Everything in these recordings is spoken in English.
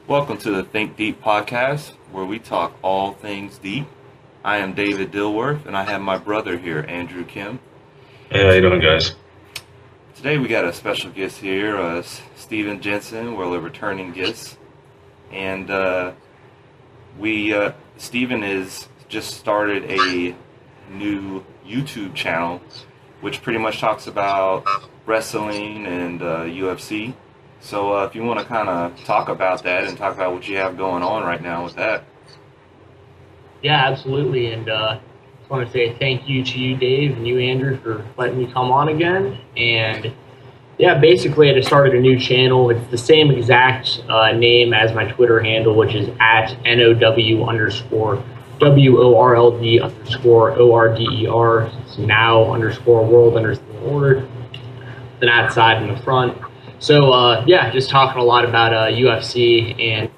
Welcome to the ThinkDeep Podcast, where we talk all things deep. I am David Dilworth, and I have my brother here, Andrew Kim. Hey, how you doing, guys? Today we got a special guest here, Stephen Jensen. We're a returning guest, and Stephen has just started a new YouTube channel, which pretty much talks about wrestling and UFC. So if you want to kind of talk about that and talk about what you have going on right now with that. Yeah, absolutely. And just want to say thank you to you, Dave, and you, Andrew, for letting me come on again. And yeah, basically I just started a new channel. It's the same exact name as my Twitter handle, which is at NOW_WORLD_ORDER. It's now_world_order. The at side in the front. So yeah, just talking a lot about UFC and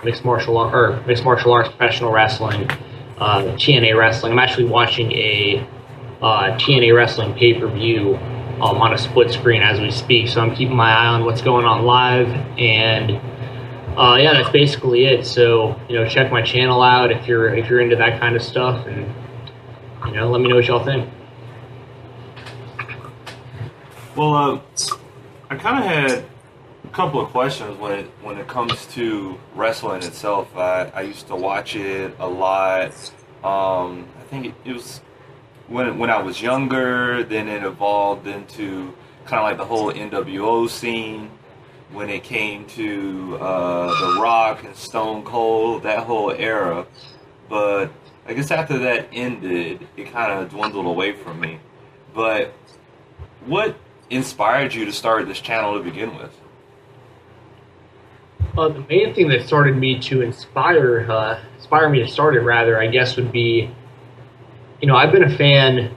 mixed martial arts, professional wrestling, TNA wrestling. I'm actually watching a TNA wrestling pay-per-view on a split screen as we speak. So I'm keeping my eye on what's going on live, and yeah, that's basically it. So check my channel out if you're into that kind of stuff, and let me know what y'all think. Well, I kind of had a couple of questions when it comes to wrestling itself. I used to watch it a lot. I think it was when I was younger. Then it evolved into kind of like the whole NWO scene when it came to The Rock and Stone Cold, that whole era. But I guess after that ended, it kind of dwindled away from me. But what inspired you to start this channel to begin with? The main thing that started me to inspire me to start it, rather, I guess, would be, I've been a fan.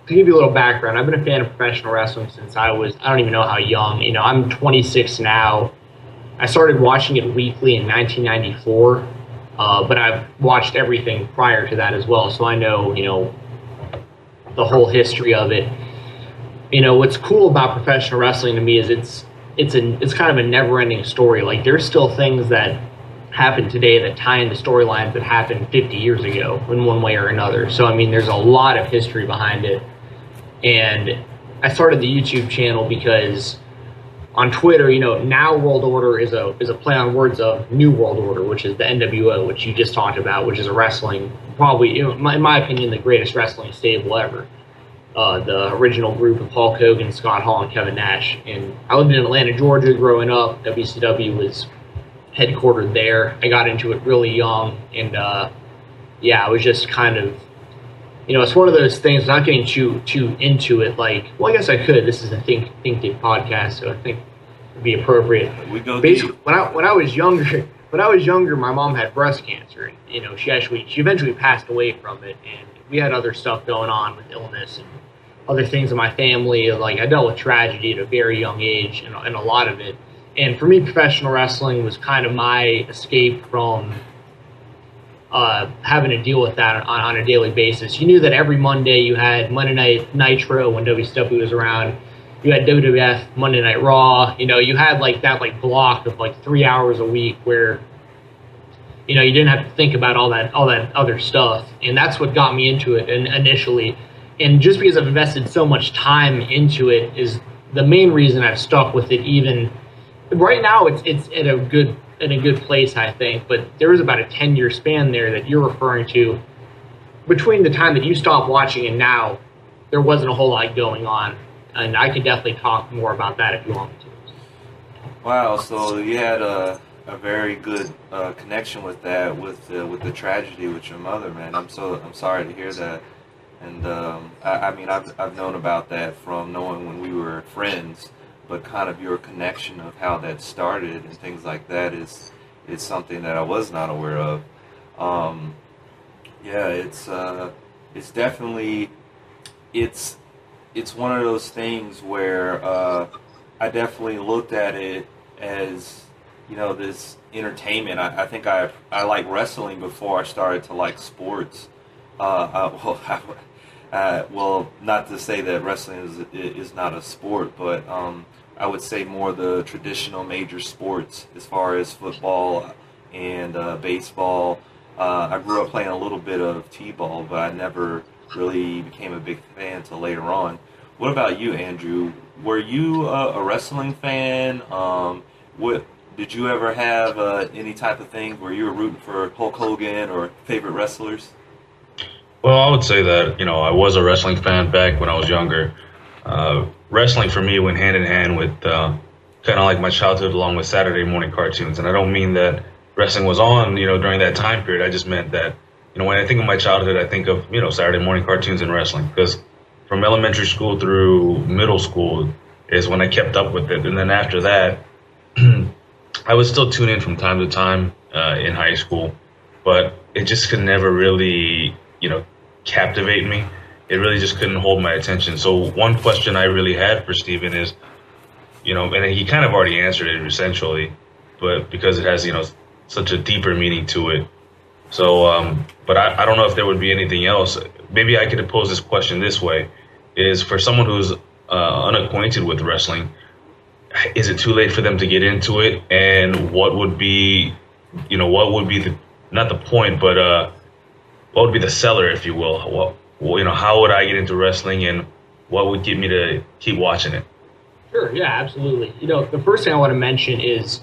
To give you a little background, I've been a fan of professional wrestling since I don't even know how young. I'm 26 now. I started watching it weekly in 1994, but I've watched everything prior to that as well, so I know, the whole history of it. What's cool about professional wrestling to me is it's kind of a never-ending story. Like, there's still things that happen today that tie into storylines that happened 50 years ago in one way or another. So, there's a lot of history behind it. And I started the YouTube channel because on Twitter, Now World Order is a play on words of New World Order, which is the NWO, which you just talked about, which is a wrestling, probably, in my opinion, the greatest wrestling stable ever. The original group of Hulk Hogan, Scott Hall, and Kevin Nash. And I lived in Atlanta, Georgia, growing up. WCW was headquartered there. I got into it really young, and yeah, I was just kind of, it's one of those things. Not getting too into it. Like, well, I guess I could. This is a ThinkDeep podcast, so I think it'd be appropriate. We go basically deep. when I was younger. When I was younger, my mom had breast cancer, and she eventually passed away from it, and we had other stuff going on with illness and other things in my family. Like, I dealt with tragedy at a very young age, and a lot of it. And for me, professional wrestling was kind of my escape from having to deal with that on a daily basis. You knew that every Monday you had Monday Night Nitro when WCW was around. You had WWF, Monday Night Raw. You had that block of 3 hours a week where you didn't have to think about all that other stuff. And that's what got me into it initially. And just because I've invested so much time into it is the main reason I've stuck with it. Even right now, it's in a good place, I think. But there was about a 10-year span there that you're referring to. Between the time that you stopped watching and now, there wasn't a whole lot going on. And I could definitely talk more about that if you want me to. Wow, so you had a very good connection with that, with the tragedy with your mother, man. I'm sorry to hear that. And I've known about that from knowing when we were friends, but kind of your connection of how that started and things like that is something that I was not aware of. Yeah, it's definitely it's one of those things where I definitely looked at it as this entertainment. I think I liked wrestling before I started to like sports. Well, not to say that wrestling is not a sport, but I would say more the traditional major sports as far as football. and baseball. I grew up playing a little bit of t-ball, but I never really became a big fan until later on. What about you, Andrew? Were you a wrestling fan? What did you ever have any type of thing where you were rooting for Hulk Hogan or favorite wrestlers? Well, I would say that, I was a wrestling fan back when I was younger. Wrestling for me went hand in hand with kind of like my childhood along with Saturday morning cartoons. And I don't mean that wrestling was on, during that time period. I just meant that, when I think of my childhood, I think of, Saturday morning cartoons and wrestling. Because from elementary school through middle school is when I kept up with it. And then after that, I would still tune in from time to time in high school. But it just could never really, captivate me. It really just couldn't hold my attention. So one question I really had for Steven is, and he kind of already answered it essentially, but because it has, such a deeper meaning to it. So, but I don't know if there would be anything else. Maybe I could pose this question this way: is for someone who's unacquainted with wrestling, is it too late for them to get into it? And what would be the, not the point, but what would be the seller, if you will? How would I get into wrestling, and what would get me to keep watching it? Sure, yeah, absolutely. The first thing I want to mention is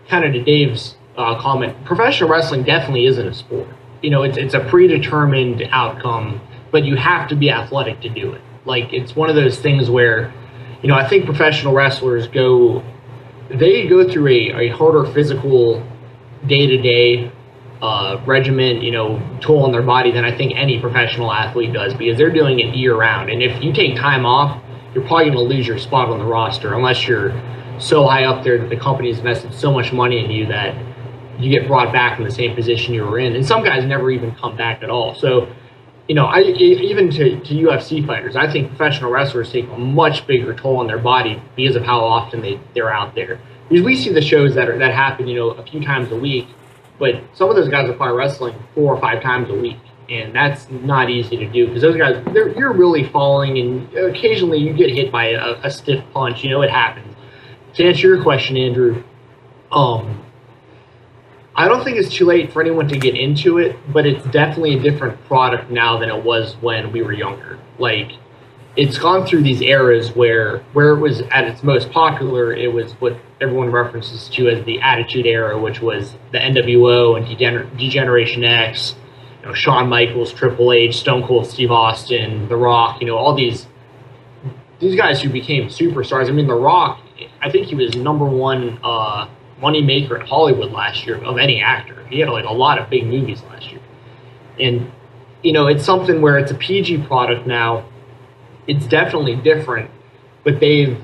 kind of to Dave's comment. Professional wrestling definitely isn't a sport. It's a predetermined outcome, but you have to be athletic to do it. Like, it's one of those things where, I think professional wrestlers go through a harder physical day-to-day regimen, toll on their body than I think any professional athlete does, because they're doing it year-round. And if you take time off, you're probably going to lose your spot on the roster unless you're so high up there that the company's invested so much money in you that you get brought back in the same position you were in. And some guys never even come back at all. So, even to UFC fighters, I think professional wrestlers take a much bigger toll on their body because of how often they're out there. Because we see the shows that happen, a few times a week, but some of those guys are probably wrestling 4 or 5 times a week. And that's not easy to do because those guys, you're really falling, and occasionally you get hit by a stiff punch. It happens. To answer your question, Andrew, I don't think it's too late for anyone to get into it, but it's definitely a different product now than it was when we were younger. Like, it's gone through these eras where it was at its most popular, it was what everyone references to as the Attitude Era, which was the NWO and Degeneration X, Shawn Michaels, Triple H, Stone Cold Steve Austin, The Rock, all these guys who became superstars. I mean, The Rock, I think he was #1 money maker in Hollywood last year of any actor. He had a lot of big movies last year. And, it's something where it's a PG product now. It's definitely different, but the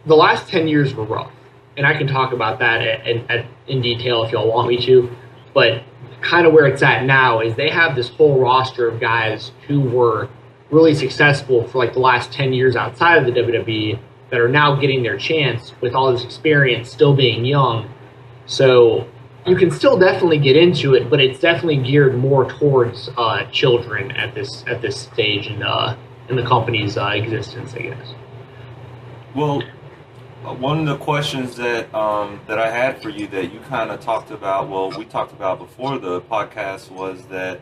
last 10 years were rough. And I can talk about that in detail if y'all want me to. But kind of where it's at now is they have this whole roster of guys who were really successful for the last 10 years outside of the WWE that are now getting their chance with all this experience, still being young. So you can still definitely get into it, but it's definitely geared more towards children at this stage in the company's existence, I guess. Well, one of the questions that I had for you that you kind of talked about, we talked about before the podcast, was that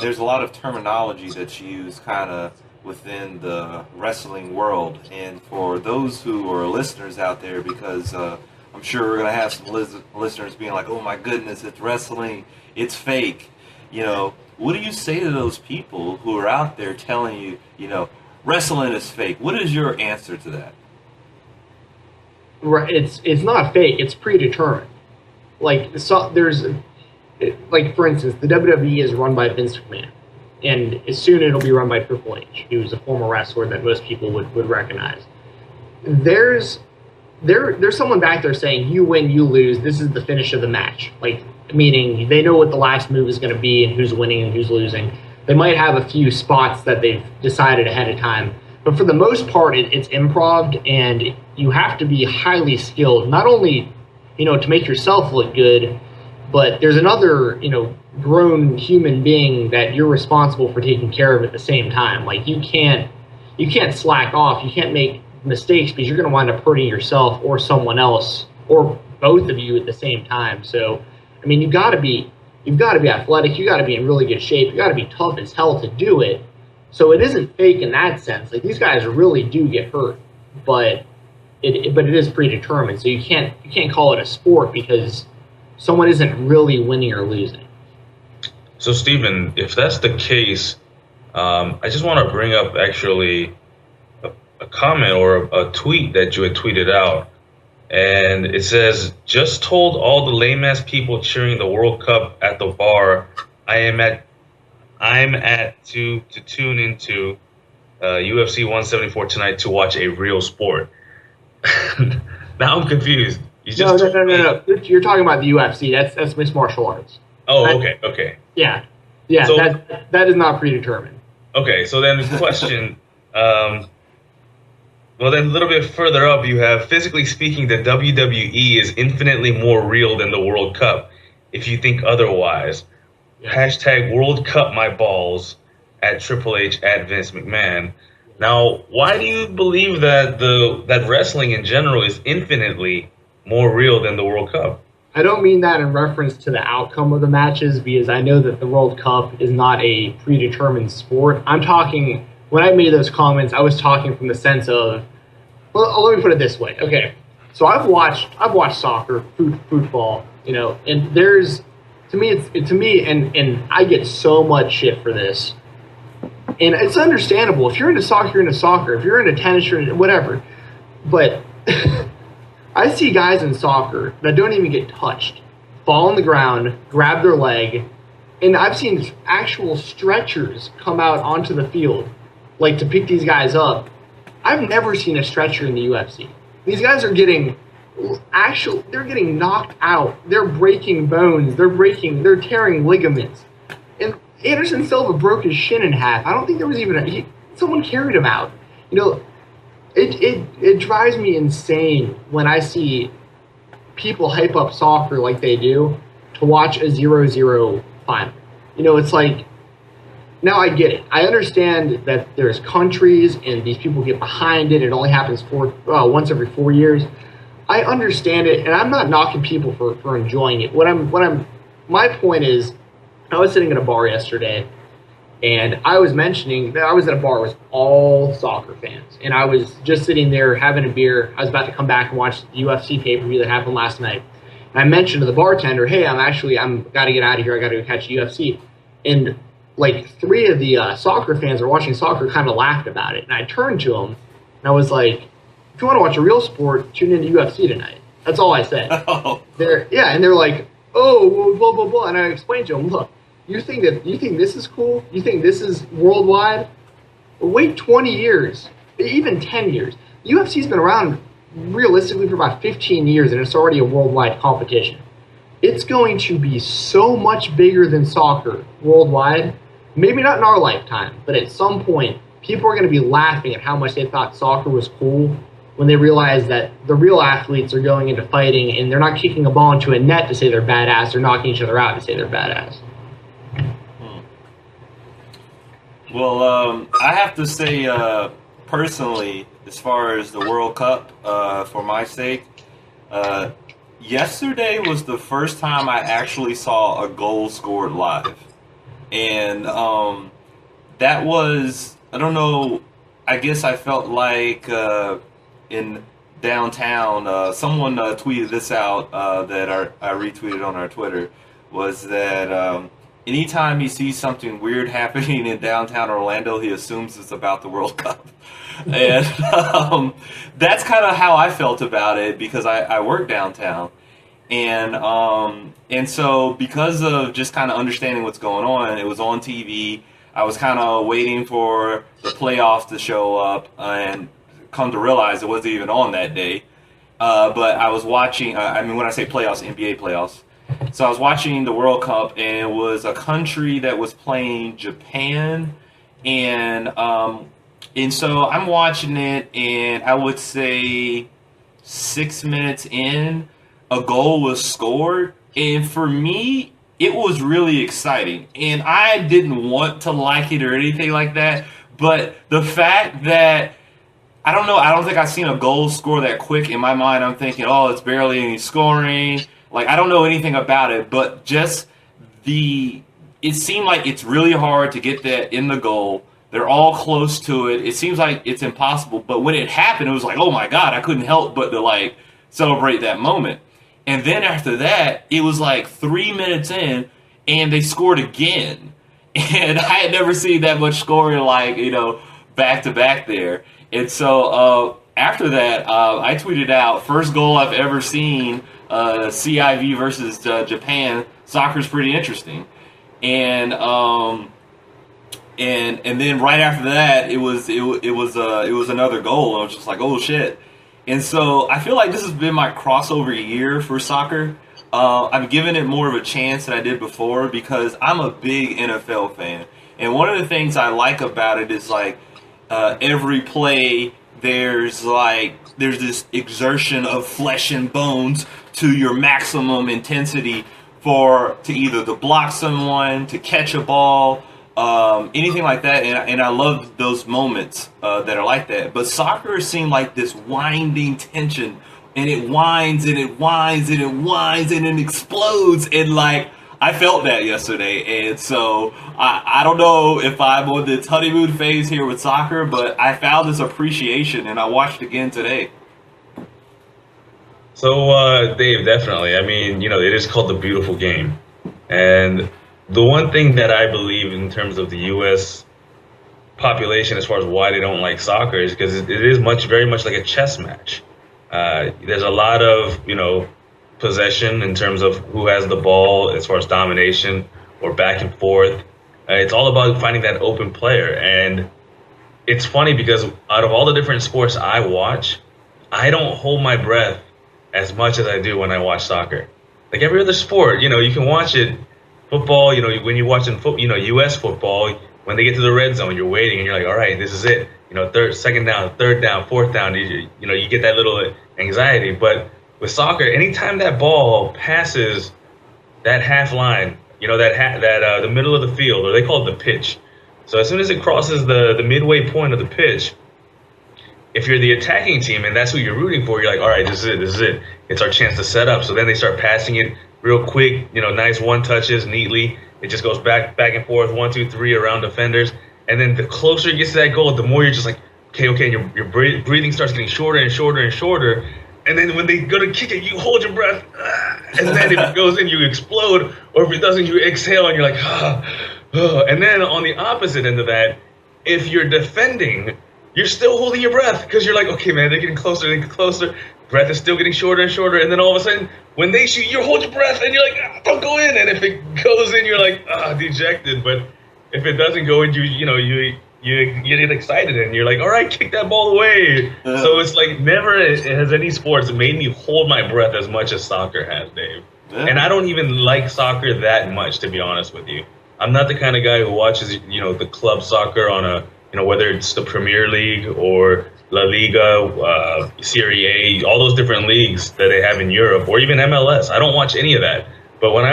there's a lot of terminology that's used kind of within the wrestling world. And for those who are listeners out there, because I'm sure we're going to have some listeners being like, oh my goodness, it's wrestling, it's fake. What do you say to those people who are out there telling you, wrestling is fake? What is your answer to that? Right, it's not fake. It's predetermined. For instance, the WWE is run by Vince McMahon, and soon it'll be run by Triple H, who's a former wrestler that most people would recognize. There's someone back there saying, you win, you lose, this is the finish of the match. Meaning they know what the last move is going to be and who's winning and who's losing. They might have a few spots that they've decided ahead of time, but for the most part, it's improv, and you have to be highly skilled, not only, to make yourself look good, but there's another, grown human being that you're responsible for taking care of at the same time. You can't slack off. You can't make mistakes because you're going to wind up hurting yourself or someone else, or both of you at the same time. So, I mean, you've got to be athletic. You got to be in really good shape. You got to be tough as hell to do it. So it isn't fake in that sense. Like, these guys really do get hurt, but it is predetermined. So you can't call it a sport because someone isn't really winning or losing. So, Stephen, if that's the case, I just want to bring up actually a comment or a tweet that you had tweeted out. And it says, just told all the lame-ass people cheering the World Cup at the bar I'm at to tune into UFC 174 tonight to watch a real sport. Now I'm confused. No. You're talking about the UFC. That's mixed martial arts. Oh, okay. Yeah. So, that is not predetermined. Okay, so then the question, well, then a little bit further up, you have, physically speaking, the WWE is infinitely more real than the World Cup. If you think otherwise, hashtag World Cup my balls at Triple H at Vince McMahon. Now, why do you believe that that wrestling in general is infinitely more real than the World Cup? I don't mean that in reference to the outcome of the matches, because I know that the World Cup is not a predetermined sport. I'm talking, when I made those comments, I was talking from the sense of, well, let me put it this way. Okay, so I've watched soccer, football, and there's, to me, and I get so much shit for this. And it's understandable. If you're into soccer, you're into soccer. If you're into tennis, you're into whatever. But I see guys in soccer that don't even get touched, fall on the ground, grab their leg, and I've seen actual stretchers come out onto the field, like to pick these guys up. I've never seen a stretcher in the UFC. These guys are getting knocked out. They're breaking bones. They're tearing ligaments. And Anderson Silva broke his shin in half. I don't think there was even someone carried him out. It drives me insane when I see people hype up soccer like they do to watch a 0-0 final. It's like, now I get it. I understand that there's countries and these people get behind it. It only happens once every 4 years. I understand it, and I'm not knocking people for enjoying it. My point is, I was sitting at a bar yesterday, and I was mentioning that I was at a bar with all soccer fans, and I was just sitting there having a beer. I was about to come back and watch the UFC pay-per-view that happened last night. And I mentioned to the bartender, hey, I'm got to get out of here. I got to go catch UFC. And like 3 of the soccer fans that were watching soccer kind of laughed about it. And I turned to them, and I was like, if you want to watch a real sport, tune into UFC tonight. That's all I said. Oh. And they're like, oh, blah, blah, blah. And I explained to them, look, you think this is cool? You think this is worldwide? Wait 20 years, even 10 years. The UFC's been around realistically for about 15 years, and it's already a worldwide competition. It's going to be so much bigger than soccer worldwide. Maybe not in our lifetime, but at some point, people are going to be laughing at how much they thought soccer was cool when they realize that the real athletes are going into fighting, and they're not kicking a ball into a net to say they're badass. They're knocking each other out to say they're badass. Well, I have to say, personally, as far as the World Cup, for my sake, yesterday was the first time I actually saw a goal scored live. And that was, I don't know, I guess I felt like in downtown, someone tweeted this out that I retweeted on our Twitter, was that anytime he sees something weird happening in downtown Orlando, he assumes it's about the World Cup. And that's kind of how I felt about it, because I work downtown. And so because of just kind of understanding what's going on, it was on TV. I was kind of waiting for the playoffs to show up and come to realize it wasn't even on that day. But I was watching, when I say playoffs, NBA playoffs. So I was watching the World Cup, and it was a country that was playing Japan. And so I'm watching it, and I would say 6 minutes in, a goal was scored. And for me, it was really exciting. And I didn't want to like it or anything like that. But the fact that I don't know. I don't think I've seen a goal score that quick. In my mind, I'm thinking, oh, it's barely any scoring. Like, I don't know anything about it, but just it seemed like it's really hard to get that in the goal. They're all close to it. It seems like it's impossible. But when it happened, it was like, oh my God, I couldn't help but to like celebrate that moment. And then after that, it was like 3 minutes in, and they scored again. And I had never seen that much scoring, like, back to back there. And so after that, I tweeted out, first goal I've ever seen, CIV versus Japan. Soccer's pretty interesting. And then right after that, it was another goal. I was just like, oh shit. And so I feel like this has been my crossover year for soccer. I'm giving it more of a chance than I did before because I'm a big NFL fan. And one of the things I like about it is like every play there's this exertion of flesh and bones to your maximum intensity to either to block someone, to catch a ball, anything like that. And I love those moments that are like that. But soccer seemed like this winding tension, and it winds and it winds and it winds and it explodes. And like, I felt that yesterday. And so I don't know if I'm on this honeymoon phase here with soccer, but I found this appreciation and I watched again today. So, Dave, definitely. I mean, it is called the beautiful game. And the one thing that I believe in terms of the U.S. population as far as why they don't like soccer is because it is very much like a chess match. There's a lot of, possession in terms of who has the ball as far as domination or back and forth. It's all about finding that open player. And it's funny because out of all the different sports I watch, I don't hold my breath as much as I do when I watch soccer. Like every other sport, you can watch it. Football, when you're watching U.S. football, when they get to the red zone, you're waiting and you're like, all right, this is it. Second down, third down, fourth down, you get that little anxiety. But with soccer, anytime that ball passes that half line, the middle of the field, or they call it the pitch. So as soon as it crosses the midway point of the pitch, if you're the attacking team and that's who you're rooting for, you're like, all right, this is it. It's our chance to set up. So then they start passing it real quick, nice one touches neatly. It just goes back and forth, 1, 2, 3 around defenders. And then the closer it gets to that goal, the more you're just like, okay, and your breathing starts getting shorter and shorter and shorter. And then when they go to kick it, you hold your breath. And then if it goes in, you explode. Or if it doesn't, you exhale and you're like, And then on the opposite end of that, if you're defending, you're still holding your breath because you're like, okay, man, they're getting closer. Breath is still getting shorter and shorter. And then all of a sudden, when they shoot, you hold your breath and you're like, don't go in. And if it goes in, you're like, dejected. But if it doesn't go in, you get excited and you're like, all right, kick that ball away. So it's like never has any sports made me hold my breath as much as soccer has, Dave. And I don't even like soccer that much, to be honest with you. I'm not the kind of guy who watches, the club soccer on a, whether it's the Premier League or La Liga, Serie A, all those different leagues that they have in Europe, or even MLS. I don't watch any of that. But when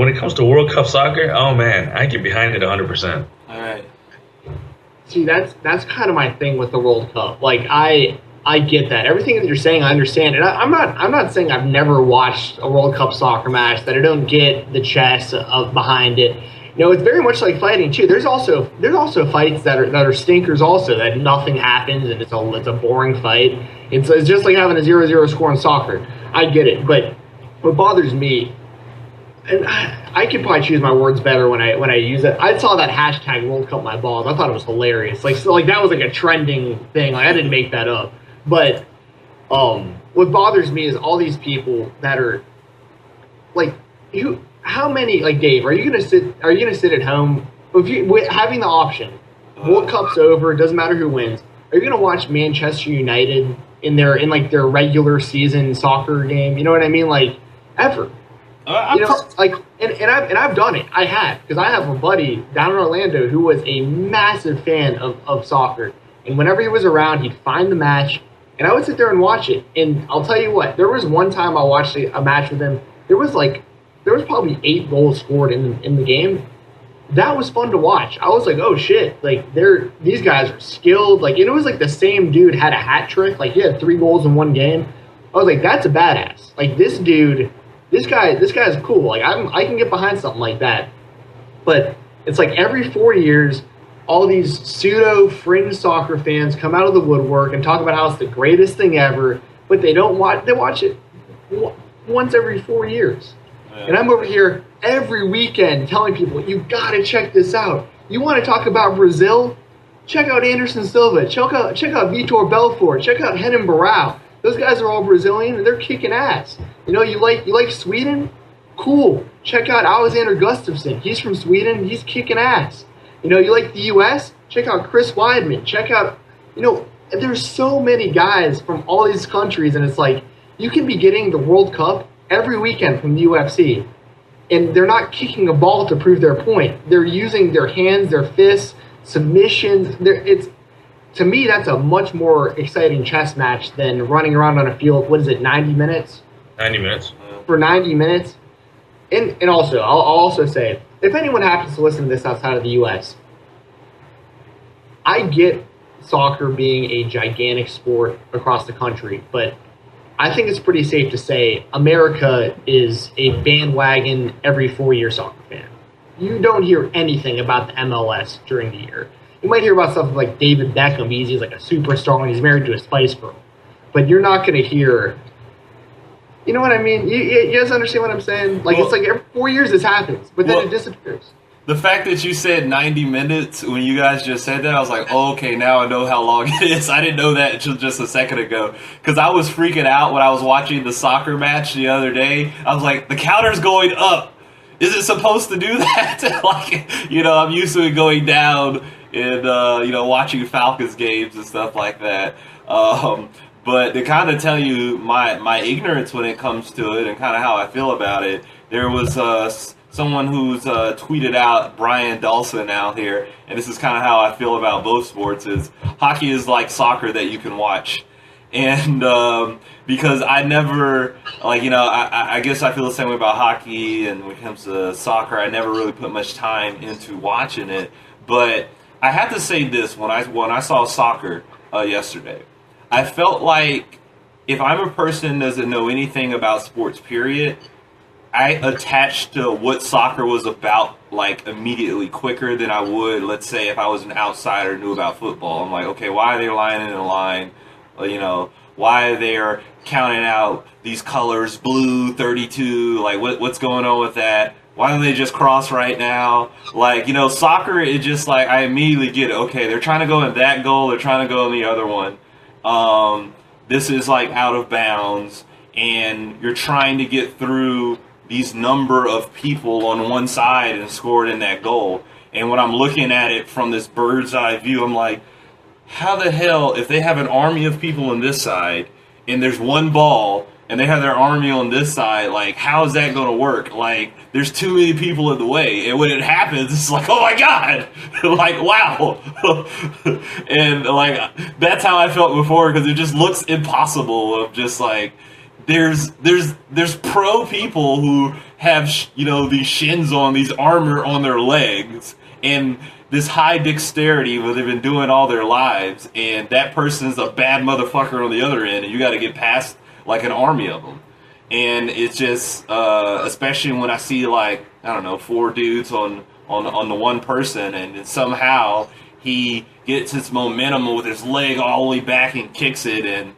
it comes to World Cup soccer, oh man, I get behind it 100%. All right. See, that's kind of my thing with the World Cup. Like I get that. Everything that you're saying, I understand. And I'm not saying I've never watched a World Cup soccer match, that I don't get the chess behind it. It's very much like fighting too. There's also fights that are stinkers also, that nothing happens and it's a boring fight. It's just like having a 0-0 score in soccer. I get it, but what bothers me, and I could probably choose my words better when I use it. I saw that hashtag World Cup my balls. I thought it was hilarious. Like that was like a trending thing. Like I didn't make that up. But what bothers me is all these people that are like, how many, like Dave, are you gonna sit at home having the option? World Cup's over. It doesn't matter who wins. Are you gonna watch Manchester United in their regular season soccer game? You know what I mean? Like ever. I've done it. I have, because I have a buddy down in Orlando who was a massive fan of soccer, and whenever he was around, he'd find the match, and I would sit there and watch it. And I'll tell you what, there was one time I watched a match with him. There was probably 8 goals scored in the game. that was fun to watch. I was like, oh shit, like these guys are skilled. Like, and it was like the same dude had a hat trick. Like, he had 3 goals in one game. I was like, that's a badass. Like, this guy's cool. Like, I can get behind something like that. But it's like every 4 years, all these pseudo fringe soccer fans come out of the woodwork and talk about how it's the greatest thing ever, but they don't watch. They watch it once every 4 years. Yeah. And I'm over here every weekend telling people, you gotta check this out. You want to talk about Brazil? Check out Anderson Silva. Check out Vitor Belfort. Check out Renan Barão. Those guys are all Brazilian and they're kicking ass. You know, you like Sweden? Cool. Check out Alexander Gustafsson. He's from Sweden. He's kicking ass. You know, you like the U.S.? Check out Chris Weidman. Check out, you know, there's so many guys from all these countries, and it's like you can be getting the World Cup every weekend from the UFC, and they're not kicking a ball to prove their point. They're using their hands, their fists, submissions. To me, that's a much more exciting chess match than running around on a field. What is it, 90 minutes? 90 minutes. For 90 minutes. And also, I'll also say, if anyone happens to listen to this outside of the U.S., I get soccer being a gigantic sport across the country, but I think it's pretty safe to say America is a bandwagon every 4-year soccer fan. You don't hear anything about the MLS during the year. You might hear about stuff like David Beckham. He's like a superstar and he's married to a Spice Girl. But you're not going to hear... You know what I mean? You guys understand what I'm saying? Like, well, it's like every 4 years this happens, but then it disappears. The fact that you said 90 minutes when you guys just said that, I was like, oh, okay, now I know how long it is. I didn't know that until just a second ago. Because I was freaking out when I was watching the soccer match the other day. I was like, the counter's going up. Is it supposed to do that? Like, you know, I'm used to it going down and, you know, watching Falcons games and stuff like that. But to kind of tell you my ignorance when it comes to it and kind of how I feel about it, there was someone who's tweeted out, Brian Dawson out here, and this is kind of how I feel about both sports, is hockey is like soccer that you can watch. And because I never, like, you know, I guess I feel the same way about hockey, and when it comes to soccer, I never really put much time into watching it. But I have to say this, when I saw soccer yesterday, I felt like if I'm a person that doesn't know anything about sports, period, I attached to what soccer was about, like, immediately quicker than I would, let's say, if I was an outsider and knew about football. I'm like, okay, why are they lining in a line? You know, why they're counting out these colors, blue, 32, like, what's going on with that? Why don't they just cross right now? Like, you know, soccer, it just, like, I immediately get it. Okay, they're trying to go in that goal, they're trying to go in the other one. This is like out of bounds, and you're trying to get through these number of people on one side and score it in that goal. And when I'm looking at it from this bird's eye view, I'm like, how the hell, if they have an army of people on this side and there's one ball and they have their army on this side, like, how is that going to work? Like, there's too many people in the way. And when it happens, it's like, oh my God, like, wow. And, like, that's how I felt before, because it just looks impossible of just, like, there's pro people who have, you know, these shins on, these armor on their legs, and this high dexterity where they've been doing all their lives, and that person's a bad motherfucker on the other end, and you got to get past like an army of them. And it's just, especially when I see, like, I don't know, 4 dudes on the one person, and somehow he gets his momentum with his leg all the way back and kicks it and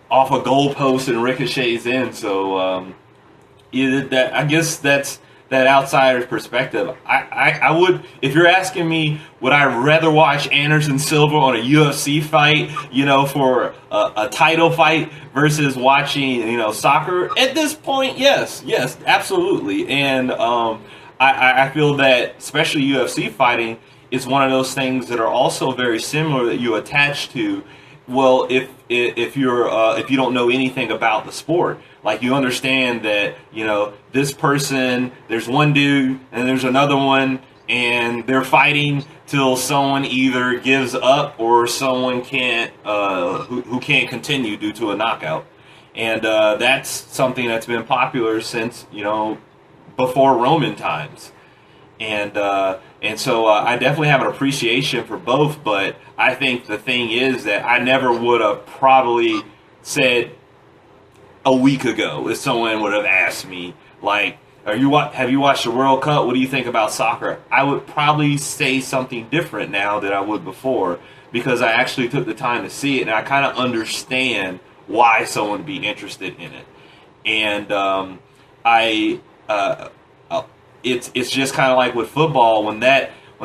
off a goalpost and ricochets in. So I guess that's that outsider's perspective. I would, if you're asking me, would I rather watch Anderson Silva on a UFC fight, you know, for a title fight versus watching, you know, soccer? At this point, yes, absolutely. And I feel that, especially UFC fighting, is one of those things that are also very similar that you attach to. Well, if you don't know anything about the sport, like, you understand that, you know, this person, there's one dude and there's another one, and they're fighting till someone either gives up or someone can't who can't continue due to a knockout. And that's something that's been popular since, you know, before Roman times. And so I definitely have an appreciation for both. But I think the thing is that I never would have probably said a week ago if someone would have asked me, like, have you watched the World Cup? What do you think about soccer? I would probably say something different now than I would before, because I actually took the time to see it, and I kind of understand why someone would be interested in it. And it's just kind of like with football, when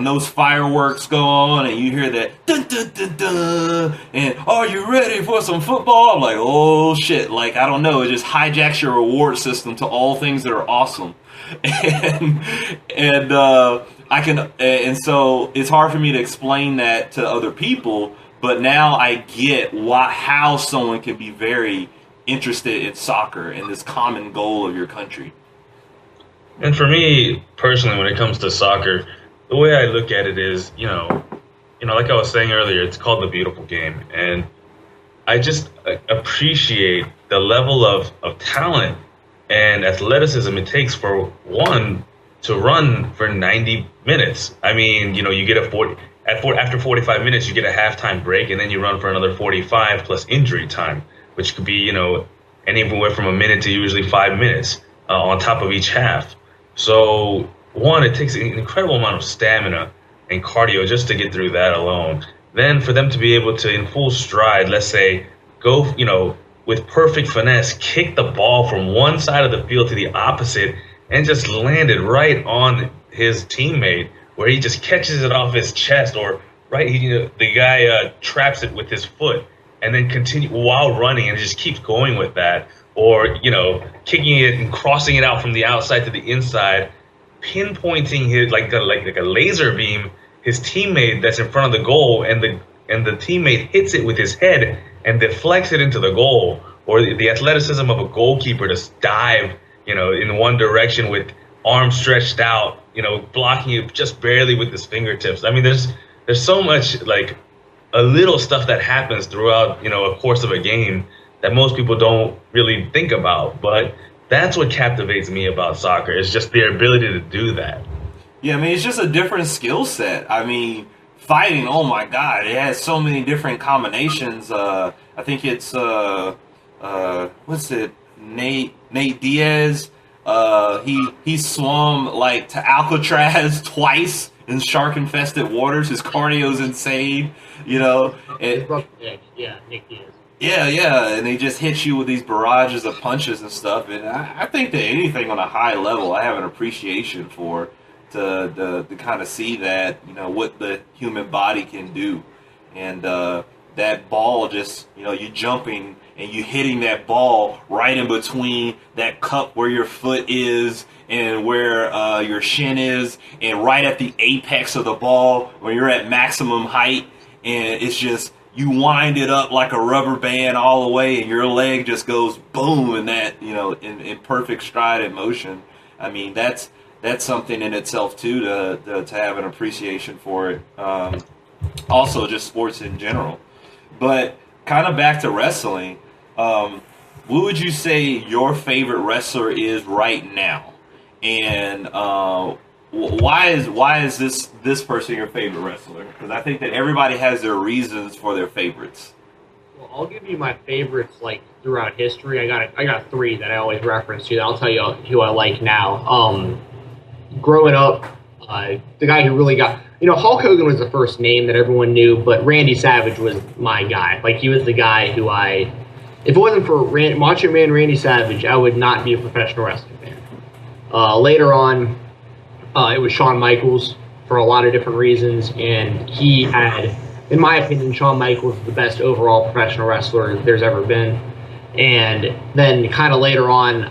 those fireworks go on and you hear that dun dun dun dun, and are you ready for some football? I'm like, oh shit! Like, I don't know, it just hijacks your reward system to all things that are awesome, and so it's hard for me to explain that to other people. But now I get how someone can be very interested in soccer and this common goal of your country. And for me personally, when it comes to soccer, the way I look at it is, like I was saying earlier, it's called the beautiful game. And I just appreciate the level of talent and athleticism it takes for one to run for 90 minutes. I mean, you get after 45 minutes, you get a halftime break, and then you run for another 45 plus injury time, which could be, anywhere from a minute to usually 5 minutes on top of each half. So, one, it takes an incredible amount of stamina and cardio just to get through that alone. Then for them to be able to, in full stride, let's say, go, with perfect finesse, kick the ball from one side of the field to the opposite and just land it right on his teammate, where he just catches it off his chest, or the guy traps it with his foot and then continue while running and just keeps going with that, or kicking it and crossing it out from the outside to the inside, pinpointing his like a laser beam his teammate that's in front of the goal, and the teammate hits it with his head and deflects it into the goal. Or the athleticism of a goalkeeper to dive in one direction with arms stretched out, blocking it just barely with his fingertips. I mean, there's so much, like, a little stuff that happens throughout a course of a game that most people don't really think about. But that's what captivates me about soccer. It's just their ability to do that. Yeah, I mean, it's just a different skill set. I mean, fighting, oh my God, it has so many different combinations. I think it's, what's it, Nate Diaz. He swum, like, to Alcatraz twice in shark-infested waters. His cardio's insane, Yeah, Nick Diaz. Yeah, and they just hit you with these barrages of punches and stuff. And I think that anything on a high level, I have an appreciation for, to kind of see that, what the human body can do. And that ball just, you jumping and you hitting that ball right in between that cup where your foot is and where your shin is, and right at the apex of the ball when you're at maximum height, and it's just, you wind it up like a rubber band all the way, and your leg just goes boom in that, in perfect stride and motion. I mean, that's something in itself too, to have an appreciation for it. Also, just sports in general. But kind of back to wrestling, what would you say your favorite wrestler is right now? And why is this person your favorite wrestler? Because I think that everybody has their reasons for their favorites. Well, I'll give you my favorites, like, throughout history. I got three that I always reference to. I'll tell you who I like now. Growing up, the guy who really got, Hulk Hogan was the first name that everyone knew, but Randy Savage was my guy. Like, he was the guy who if it wasn't for Macho Man Randy Savage, I would not be a professional wrestling fan. Later on, it was Shawn Michaels for a lot of different reasons, and he had, in my opinion, Shawn Michaels was the best overall professional wrestler there's ever been. And then kind of later on,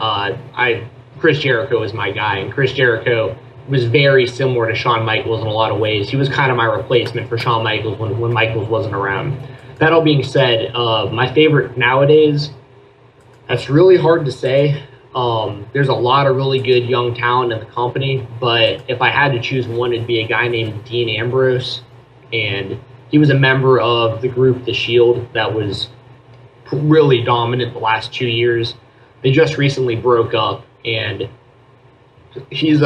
Chris Jericho was my guy, and Chris Jericho was very similar to Shawn Michaels in a lot of ways. He was kind of my replacement for Shawn Michaels when Michaels wasn't around. That all being said, my favorite nowadays, that's really hard to say. There's a lot of really good young talent in the company, but if I had to choose one, it'd be a guy named Dean Ambrose, and he was a member of the group The Shield that was really dominant the last 2 years. They just recently broke up, and he's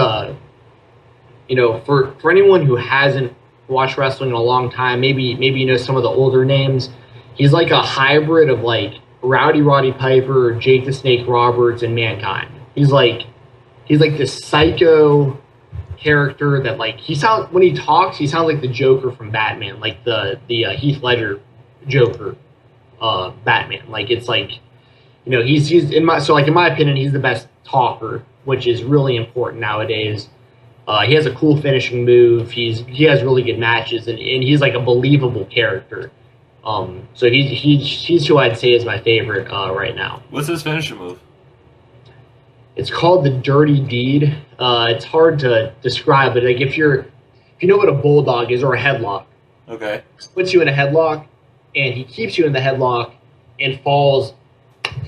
for anyone who hasn't watched wrestling in a long time, maybe you know some of the older names. He's like a hybrid of like Roddy Piper, Jake the Snake Roberts, and Mankind. He's like this psycho character that like when he talks, he sounds like the Joker from Batman, like the Heath Ledger Joker, Batman. Like it's like, he's in my opinion, he's the best talker, which is really important nowadays. He has a cool finishing move. He has really good matches, and he's like a believable character. So he's who I'd say is my favorite right now. What's his finishing move? It's called the Dirty Deed. It's hard to describe, but like if you know what a bulldog is or a headlock. Okay. He puts you in a headlock, and he keeps you in the headlock and falls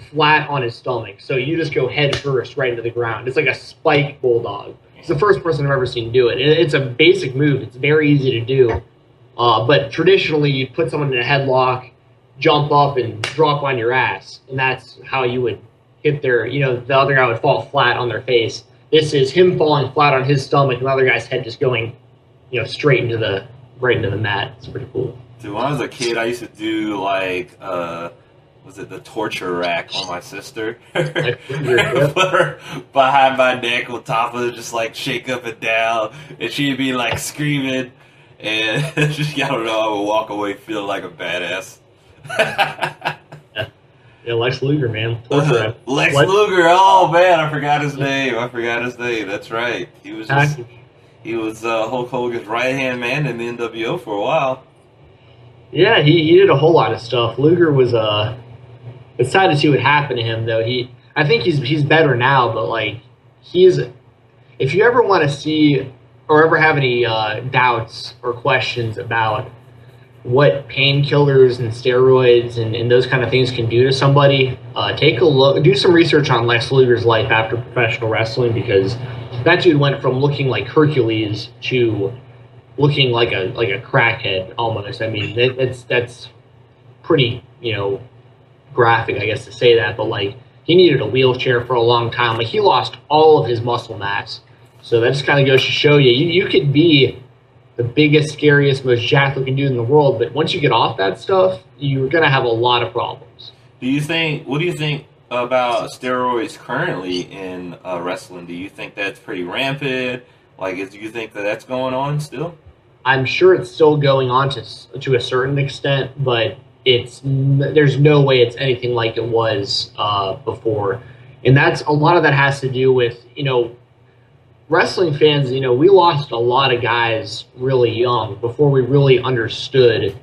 flat on his stomach. So you just go head first right into the ground. It's like a spike bulldog. It's the first person I've ever seen do it. It's a basic move. It's very easy to do. But traditionally, you'd put someone in a headlock, jump up, and drop on your ass. And that's how you would hit the other guy would fall flat on their face. This is him falling flat on his stomach, and the other guy's head just going, straight into the mat. It's pretty cool. Dude, when I was a kid, I used to do like, was it the torture rack on my sister? Put her behind my neck on top of it, just like shake up and down, and she'd be like screaming, and I don't know, I would walk away feeling like a badass. Yeah, Lex Luger, man. Lex Luger, oh man, I forgot his name. That's right. He was Hulk Hogan's right-hand man in the NWO for a while. Yeah, he did a whole lot of stuff. Luger was it's sad to see what happened to him, though. I think he's better now, but like if you ever want to see or ever have any doubts or questions about what painkillers and steroids and those kind of things can do to somebody, take a look, do some research on Lex Luger's life after professional wrestling, because that dude went from looking like Hercules to looking like a crackhead almost. I mean, that's pretty, graphic, I guess, to say that, but like he needed a wheelchair for a long time. Like he lost all of his muscle mass. So that just kind of goes to show you could be the biggest, scariest, most jacked-looking dude in the world, but once you get off that stuff, you're going to have a lot of problems. What do you think about steroids currently in wrestling? Do you think that's pretty rampant? Do you think that's going on still? I'm sure it's still going on to a certain extent, but there's no way it's anything like it was before. And a lot of that has to do with, wrestling fans, we lost a lot of guys really young before we really understood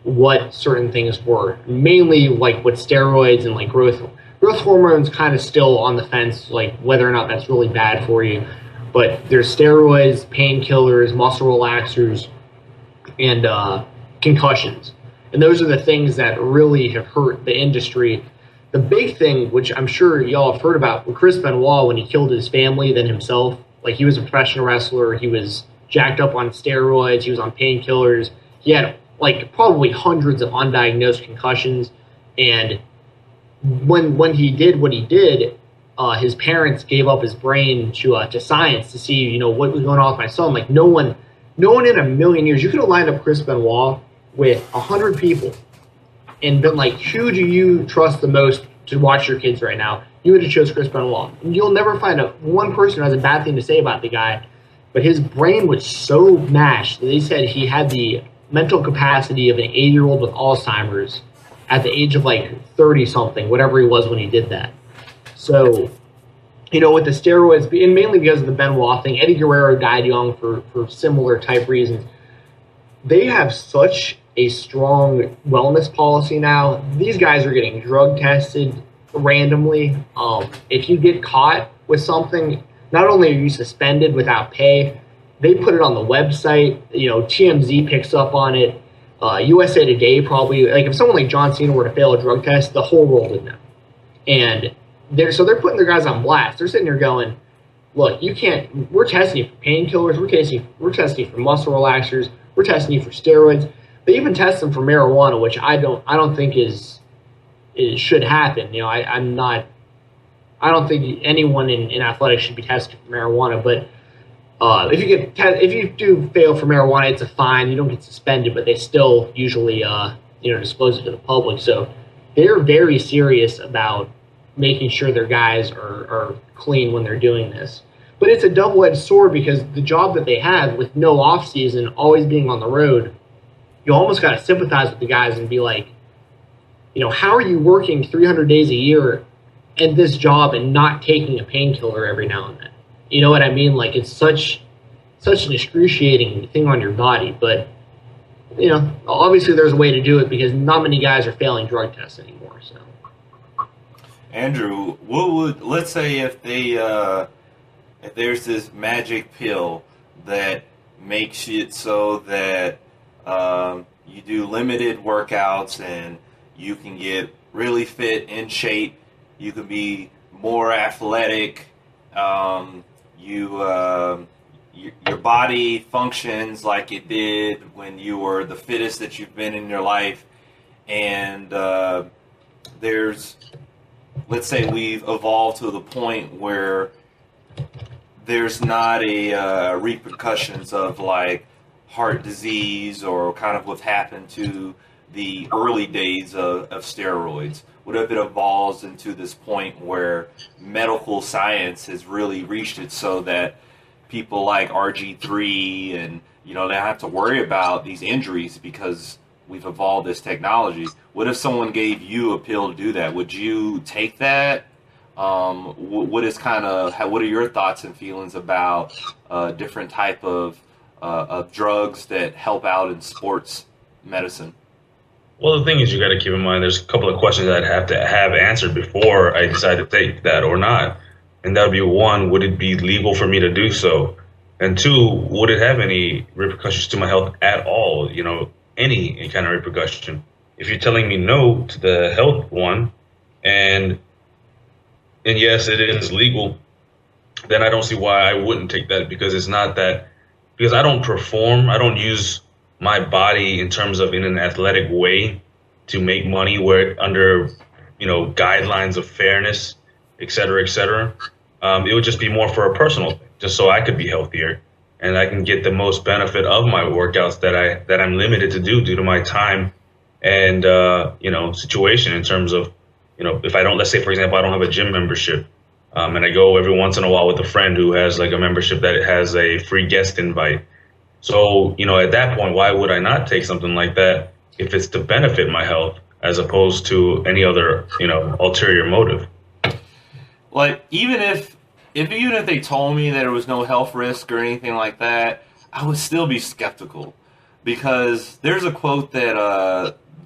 what certain things were. Mainly like with steroids and like growth hormones, kind of still on the fence, like whether or not that's really bad for you. But there's steroids, painkillers, muscle relaxers, and concussions. And those are the things that really have hurt the industry. The big thing, which I'm sure y'all have heard about, with Chris Benoit when he killed his family, then himself. Like he was a professional wrestler. He was jacked up on steroids. He was on painkillers. He had like probably hundreds of undiagnosed concussions. And when he did what he did, his parents gave up his brain to science to see what was going on with my son. Like no one in a million years. You could have lined up Chris Benoit with 100 people and been like, who do you trust the most to watch your kids right now? You would have chose Chris Benoit. And you'll never find one person who has a bad thing to say about the guy, but his brain was so mashed that they said he had the mental capacity of an 8-year-old with Alzheimer's at the age of like 30-something, whatever he was when he did that. So, with the steroids, and mainly because of the Benoit thing, Eddie Guerrero died young for similar type reasons. They have such a strong wellness policy now. These guys are getting drug tested randomly. If you get caught with something, not only are you suspended without pay, they put it on the website. TMZ picks up on it. USA Today probably. Like if someone like John Cena were to fail a drug test, the whole world would know. And they're putting their guys on blast. They're sitting there going, "Look, you can't. We're testing you for painkillers. We're testing you for muscle relaxers. We're testing you for steroids. They even test them for marijuana, which I don't think it should happen. I don't think anyone in athletics should be tested for marijuana. But If you do fail for marijuana, it's a fine. You don't get suspended, but they still usually disclose it to the public. So they're very serious about making sure their guys are clean when they're doing this. But it's a double-edged sword because the job that they have with no off season, always being on the road, you almost got to sympathize with the guys and be like, how are you working 300 days a year at this job and not taking a painkiller every now and then? You know what I mean? Like, it's such an excruciating thing on your body. But, obviously there's a way to do it because not many guys are failing drug tests anymore. So, Andrew, let's say if there's this magic pill that makes it so that you do limited workouts and you can get really fit, in shape, you can be more athletic, your body functions like it did when you were the fittest that you've been in your life, and let's say we've evolved to the point where there's not a repercussions of like heart disease or kind of what happened to the early days of steroids. What if it evolves into this point where medical science has really reached it so that people like RG3 and, they don't have to worry about these injuries because we've evolved this technology. What if someone gave you a pill to do that? Would you take that? What are your thoughts and feelings about different type of drugs that help out in sports medicine? Well, the thing is, you got to keep in mind there's a couple of questions I'd have to have answered before I decide to take that or not. And that would be, one, would it be legal for me to do so? And two, would it have any repercussions to my health at all? Any kind of repercussion. If you're telling me no to the health one, and yes, it is legal, then I don't see why I wouldn't take that, because I don't use my body in terms of in an athletic way to make money where under, guidelines of fairness, et cetera, et cetera. It would just be more for a personal thing, just so I could be healthier and I can get the most benefit of my workouts that I'm limited to do due to my time and, situation in terms of, if let's say, for example, I don't have a gym membership, and I go every once in a while with a friend who has like a membership that has a free guest invite. So, at that point, why would I not take something like that if it's to benefit my health as opposed to any other, ulterior motive? Like, even if they told me that there was no health risk or anything like that, I would still be skeptical, because there's a quote that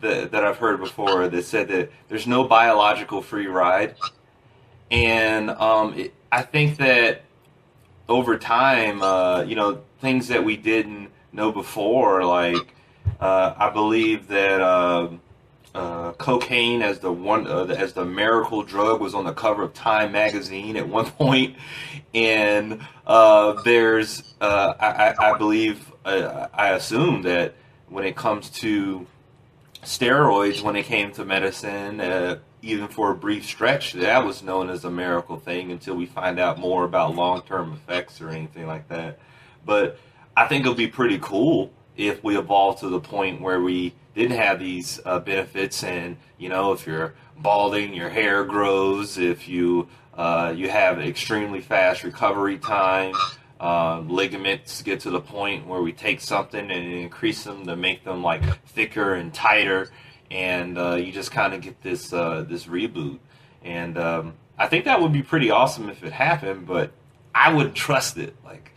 I've heard before that said that there's no biological free ride, and I think that over time, things that we didn't know before, like I believe that cocaine as the miracle drug was on the cover of Time magazine at one point, and I assume that when it comes to steroids, when it came to medicine, even for a brief stretch, that was known as a miracle thing until we find out more about long-term effects or anything like that. But I think it'll be pretty cool if we evolve to the point where we didn't have these benefits, and if you're balding, your hair grows. If you have extremely fast recovery time, ligaments get to the point where we take something and increase them to make them like thicker and tighter, and you just kind of get this reboot. And I think that would be pretty awesome if it happened, but I wouldn't trust it. Like,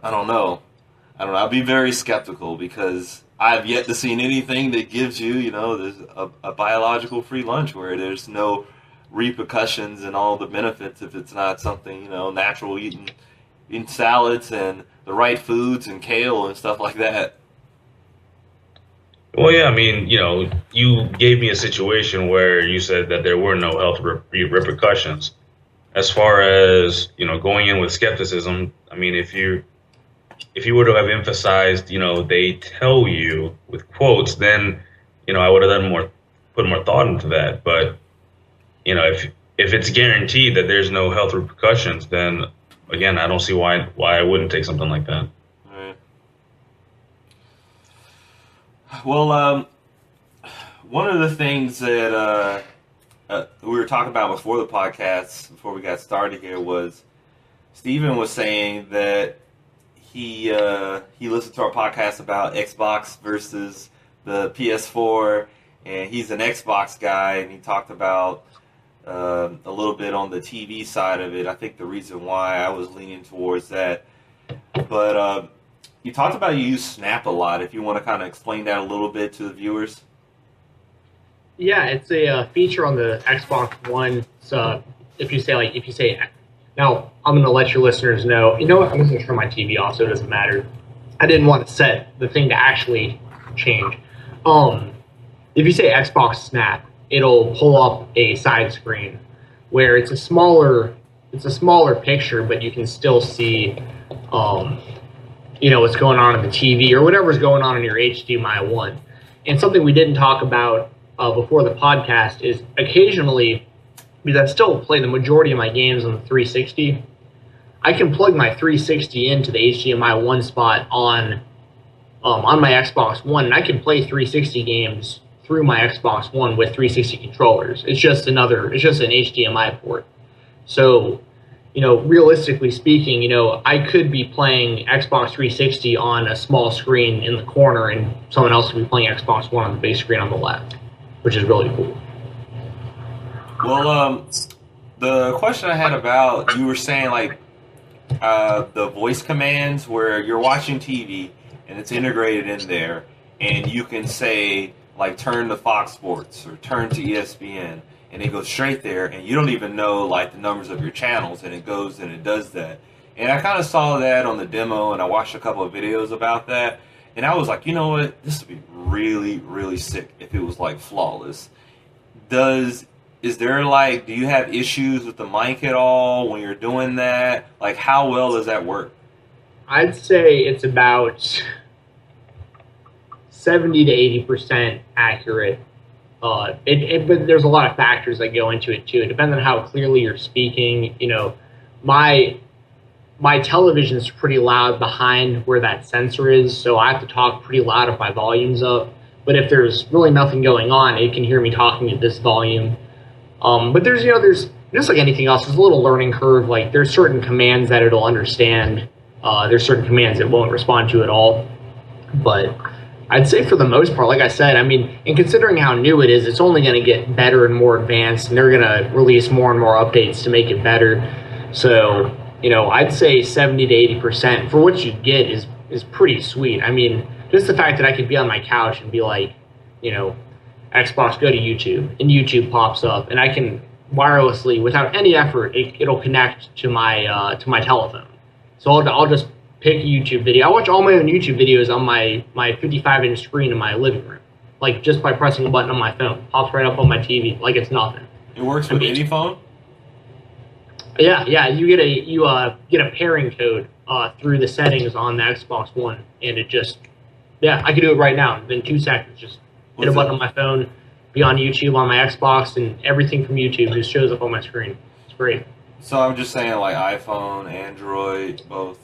I don't know. I'd be very skeptical because I've yet to see anything that gives you, there's a biological free lunch where there's no repercussions and all the benefits if it's not something, natural, eating salads and the right foods and kale and stuff like that. Well, yeah, I mean, you gave me a situation where you said that there were no health repercussions. As far as, going in with skepticism, I mean, if you were to have emphasized, they tell you with quotes, then, I would have put more thought into that. But, if it's guaranteed that there's no health repercussions, then again, I don't see why I wouldn't take something like that. Right. Well, one of the things that we were talking about before the podcast, before we got started here, was Steven was saying that he listened to our podcast about Xbox versus the PS4, and he's an Xbox guy, and he talked about a little bit on the TV side of it. I think the reason why I was leaning towards that, but you talked about you use Snap a lot. If you want to kind of explain that a little bit to the viewers. Yeah, it's a feature on the Xbox One. So if you say, now I'm going to let your listeners know. You know what? I'm just going to turn my TV off so it doesn't matter. I didn't want to set the thing to actually change. If you say Xbox Snap, it'll pull up a side screen where it's a smaller picture, but you can still see, what's going on in the TV or whatever's going on in your HDMI 1. And something we didn't talk about before the podcast is occasionally, because I still play the majority of my games on the 360, I can plug my 360 into the HDMI 1 spot on my Xbox One, and I can play 360 games through my Xbox One with 360 controllers. It's just an HDMI port. So, realistically speaking, I could be playing Xbox 360 on a small screen in the corner, and someone else could be playing Xbox One on the big screen on the left, which is really cool. Well, the question I had about, you were saying like the voice commands where you're watching TV and it's integrated in there, and you can say like turn to Fox Sports or turn to ESPN, and it goes straight there, and you don't even know like the numbers of your channels, and it goes and it does that. And I kind of saw that on the demo, and I watched a couple of videos about that, and I was like, you know what, this would be really, really sick if it was like flawless. Do you have issues with the mic at all when you're doing that? Like, how well does that work? I'd say it's about 70 to 80% accurate. But there's a lot of factors that go into it too. It depends on how clearly you're speaking. My television's pretty loud behind where that sensor is, so I have to talk pretty loud if my volume's up. But if there's really nothing going on, it can hear me talking at this volume. But there's just like anything else, there's a little learning curve. Like there's certain commands that it'll understand. There's certain commands it won't respond to at all. But I'd say for the most part, like I said, and considering how new it is, it's only going to get better and more advanced, and they're going to release more and more updates to make it better. So, I'd say 70 to 80% for what you get is pretty sweet. Just the fact that I could be on my couch and be like, Xbox, go to YouTube, and YouTube pops up, and I can wirelessly, without any effort, it'll connect to my telephone. So I'll just pick a YouTube video. I watch all my own YouTube videos on my 55-inch screen in my living room, like just by pressing a button on my phone. Pops right up on my TV, like it's nothing. It works with any phone? Yeah. You get a pairing code through the settings on the Xbox One, and it just, I can do it right now in 2 seconds. Just hit a button on my phone, be on YouTube on my Xbox, and everything from YouTube just shows up on my screen. It's great. So I'm just saying, like iPhone, Android, both.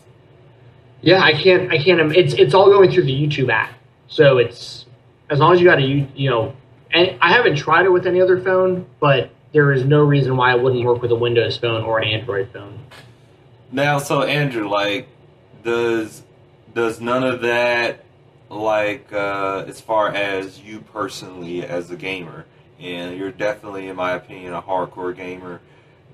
Yeah, I can't. It's all going through the YouTube app. So it's as long as you got and I haven't tried it with any other phone, but there is no reason why it wouldn't work with a Windows phone or an Android phone. Now, so Andrew, like, does none of that, like, as far as you personally as a gamer, and you're definitely, in my opinion, a hardcore gamer,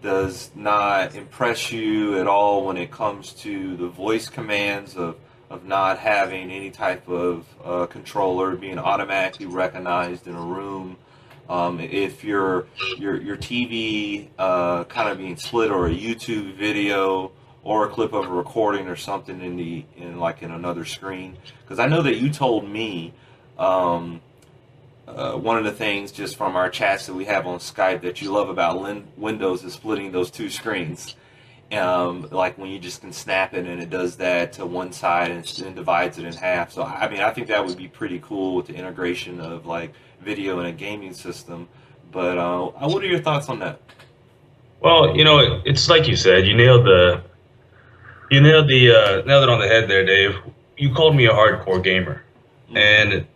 does not impress you at all when it comes to the voice commands of not having any type of controller being automatically recognized in a room? If your TV kind of being split, or a YouTube video or a clip of a recording or something in another screen, because I know that you told me one of the things just from our chats that we have on Skype that you love about Windows is splitting those two screens. Like when you just can snap it and it does that to one side and then divides it in half. So I think that would be pretty cool with the integration of like video in a gaming system. But what are your thoughts on that? Well, it's like you said, you nailed You nailed it on the head there, Dave. You called me a hardcore gamer, and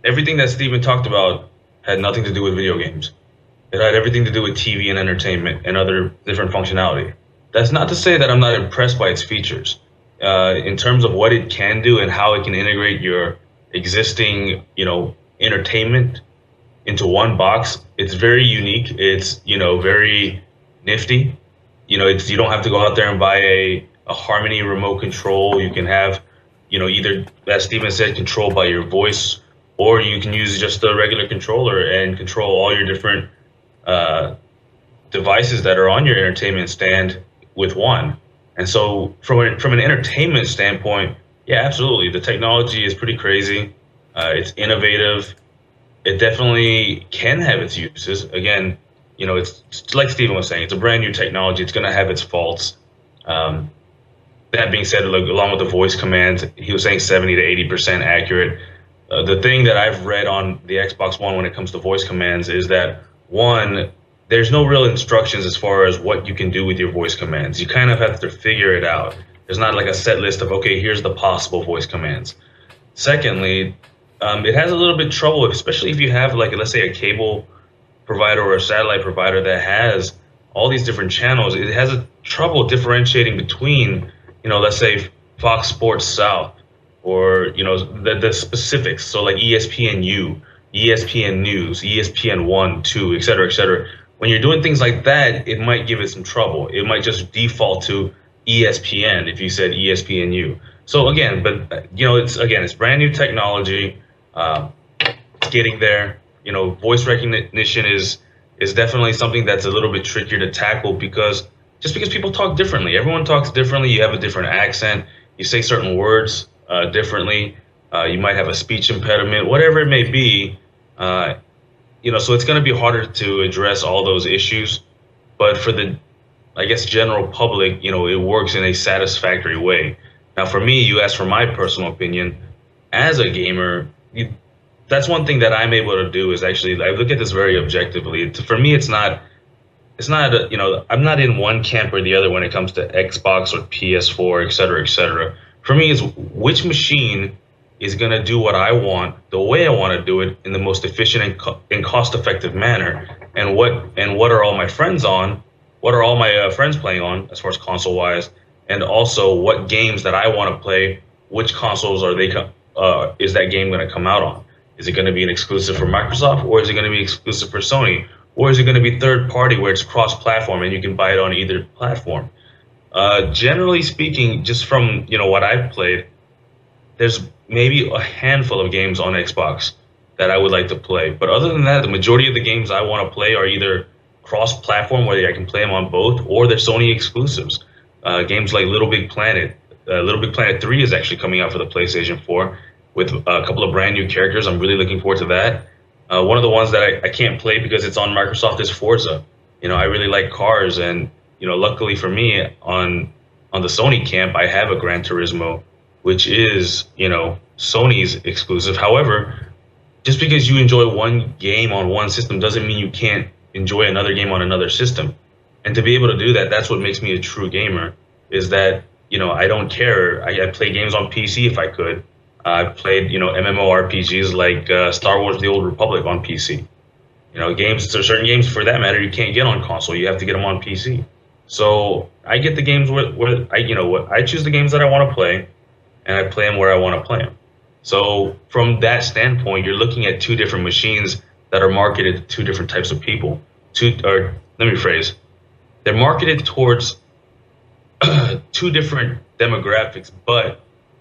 everything that Steven talked about had nothing to do with video games. It had everything to do with TV and entertainment and other different functionality. That's not to say that I'm not impressed by its features. In terms of what it can do and how it can integrate your existing, entertainment into one box, it's very unique. It's, very nifty. You don't have to go out there and buy a Harmony remote control. You can have, either, as Steven said, control by your voice, or you can use just a regular controller and control all your different devices that are on your entertainment stand with one. And so from an entertainment standpoint, yeah, absolutely. The technology is pretty crazy. It's innovative. It definitely can have its uses. Again, it's like Steven was saying, it's a brand new technology. It's going to have its faults. That being said, along with the voice commands, he was saying 70 to 80% accurate. The thing that I've read on the Xbox One when it comes to voice commands is that, one, there's no real instructions as far as what you can do with your voice commands. You kind of have to figure it out. There's not like a set list of, okay, here's the possible voice commands. Secondly, it has a little bit of trouble, especially if you have, like, let's say a cable provider or a satellite provider that has all these different channels. It has a trouble differentiating between, let's say Fox Sports South or, the specifics. So like ESPNU, ESPN News, ESPN 1, 2, et cetera, et cetera. When you're doing things like that, it might give it some trouble. It might just default to ESPN if you said ESPNU. So again, it's brand new technology. It's getting there. Voice recognition is definitely something that's a little bit trickier to tackle because people talk differently. Everyone talks differently. You have a different accent. You say certain words differently. You might have a speech impediment, whatever it may be. So it's going to be harder to address all those issues. But for the, general public, it works in a satisfactory way. Now, for me, you asked for my personal opinion. As a gamer, that's one thing that I'm able to do is actually, I look at this very objectively. For me, I'm not in one camp or the other when it comes to Xbox or PS4, et cetera, et cetera. For me, it's which machine is going to do what I want, the way I want to do it, in the most efficient and cost-effective manner. And what are all my friends on? What are all my friends playing on, as far as console-wise? And also, what games that I want to play? Which consoles is that game going to come out on? Is it going to be an exclusive for Microsoft, or is it going to be exclusive for Sony, or is it going to be third-party where it's cross-platform and you can buy it on either platform? Generally speaking, just from what I've played, there's maybe a handful of games on Xbox that I would like to play. But other than that, the majority of the games I want to play are either cross-platform, where I can play them on both, or they're Sony exclusives. Games like Little Big Planet. Little Big Planet 3 is actually coming out for the PlayStation 4 with a couple of brand new characters. I'm really looking forward to that. One of the ones that I can't play because it's on Microsoft is Forza. I really like cars, and luckily for me, on the Sony camp, I have a Gran Turismo, which is, Sony's exclusive. However, just because you enjoy one game on one system doesn't mean you can't enjoy another game on another system. And to be able to do that, that's what makes me a true gamer, is that, I don't care. I play games on PC if I could. I've played, MMORPGs like Star Wars The Old Republic on PC. Certain games, for that matter, you can't get on console. You have to get them on PC. So I get the games where I choose the games that I want to play, and I play them where I want to play them. So from that standpoint, you're looking at two different machines that are marketed to two different types of people. Let me rephrase. They're marketed towards two different demographics, but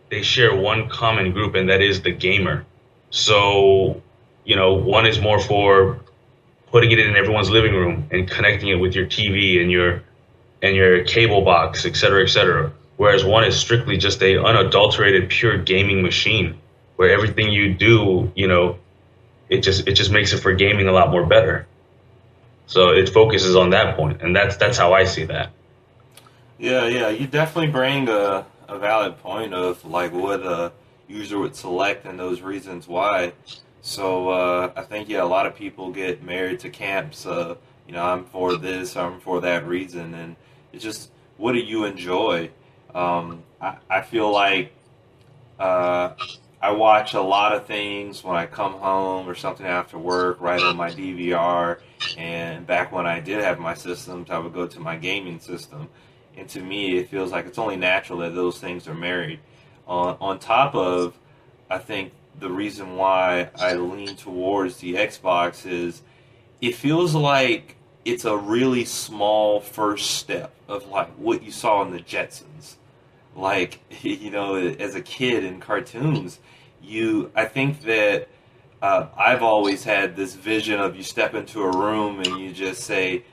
they share one common group, and that is the gamer. So, one is more for putting it in everyone's living room and connecting it with your TV and your cable box, et cetera, et cetera. Whereas one is strictly just a unadulterated, pure gaming machine, where everything you do, it just makes it for gaming a lot more better. So it focuses on that point, and that's how I see that. Yeah, you definitely bring a valid point of like what a user would select and those reasons why. So I think a lot of people get married to camps. I'm for this, I'm for that reason, and it's just, what do you enjoy? I feel like I watch a lot of things when I come home or something after work, right on my DVR. And back when I did have my systems, I would go to my gaming system. And to me, it feels like it's only natural that those things are married. On top of, I think the reason why I lean towards the Xbox is it feels like it's a really small first step of like what you saw in the Jetsons. Like, as a kid in cartoons, I think that I've always had this vision of you step into a room and you just say,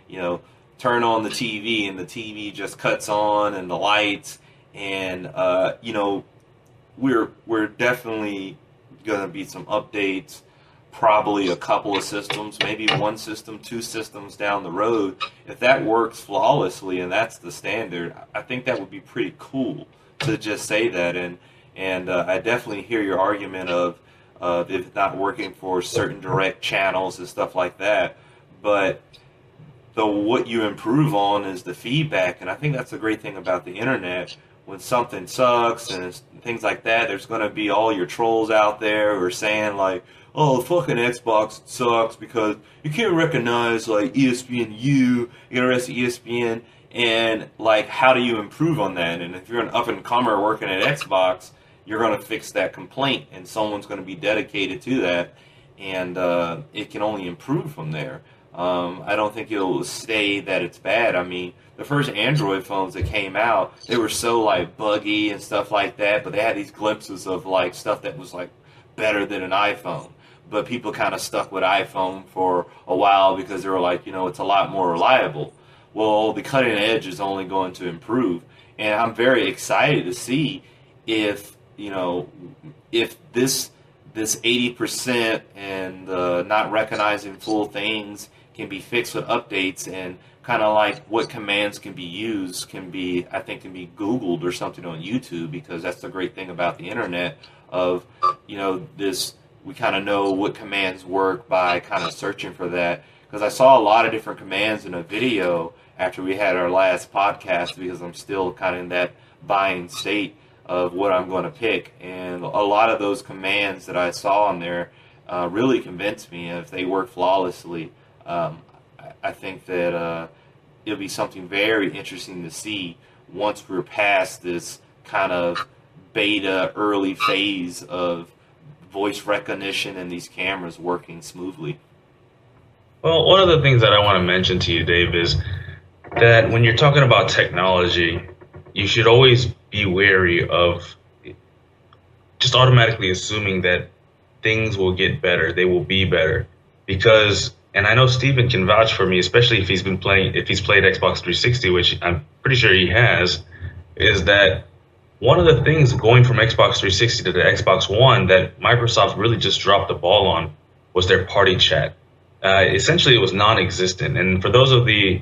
turn on the TV, and the TV just cuts on and the lights, and we're definitely gonna be some updates, probably a couple of systems, maybe one system, two systems down the road. If that works flawlessly and that's the standard, I think that would be pretty cool to just say that. And I definitely hear your argument of if not working for certain direct channels and stuff like that. But what you improve on is the feedback, and I think that's the great thing about the internet. When something sucks and things like that, there's going to be all your trolls out there who are saying like, oh, fucking Xbox sucks because you can't recognize like ESPNU, you get arrested ESPN, and like, how do you improve on that? And if you're an up-and-comer working at Xbox, you're going to fix that complaint, and someone's going to be dedicated to that, and it can only improve from there. I don't think it'll say that it's bad. I mean, the first Android phones that came out, they were so like buggy and stuff like that, but they had these glimpses of like stuff that was like better than an iPhone. But people kind of stuck with iPhone for a while because they were like, it's a lot more reliable. Well, the cutting edge is only going to improve, and I'm very excited to see if this 80% and not recognizing full things can be fixed with updates, and kind of like what commands can be used can be Googled or something on YouTube, because that's the great thing about the internet of, we kind of know what commands work by kind of searching for that. Because I saw a lot of different commands in a video after we had our last podcast, because I'm still kind of in that buying state of what I'm going to pick. And a lot of those commands that I saw on there really convinced me. If they work flawlessly, I think that it'll be something very interesting to see once we're past this kind of beta early phase of voice recognition and these cameras working smoothly. Well, one of the things that I want to mention to you, Dave, is that when you're talking about technology, you should always be wary of just automatically assuming that things will get better, they will be better. Because, and I know Steven can vouch for me, especially if he's played Xbox 360, which I'm pretty sure he has, is that one of the things going from Xbox 360 to the Xbox One that Microsoft really just dropped the ball on was their party chat. Essentially, it was non-existent. And for those of you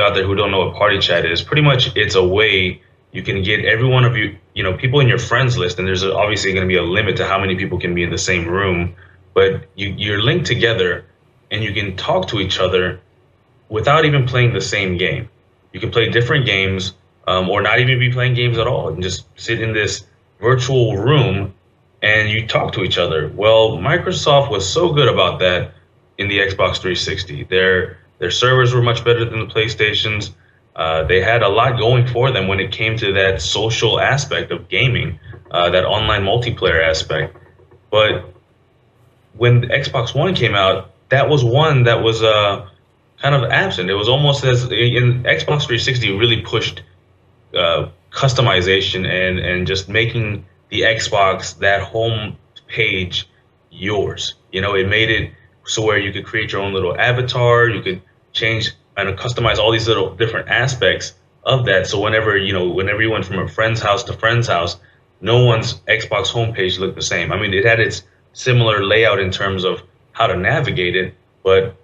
out there who don't know what party chat is, pretty much it's a way you can get every one of people in your friends list, and there's obviously going to be a limit to how many people can be in the same room, but you're linked together and you can talk to each other without even playing the same game. You can play different games, or not even be playing games at all, and just sit in this virtual room and you talk to each other. Well, Microsoft was so good about that in the Xbox 360. Their servers were much better than the PlayStation's. They had a lot going for them when it came to that social aspect of gaming, that online multiplayer aspect. But when the Xbox One came out, that was one that was kind of absent. It was almost as in Xbox 360 really pushed customization and just making the Xbox, that home page, yours. It made it so where you could create your own little avatar, you could change and customize all these little different aspects of that. So whenever you went from a friend's house to friend's house, no one's Xbox homepage looked the same. I mean, it had its similar layout in terms of how to navigate it, but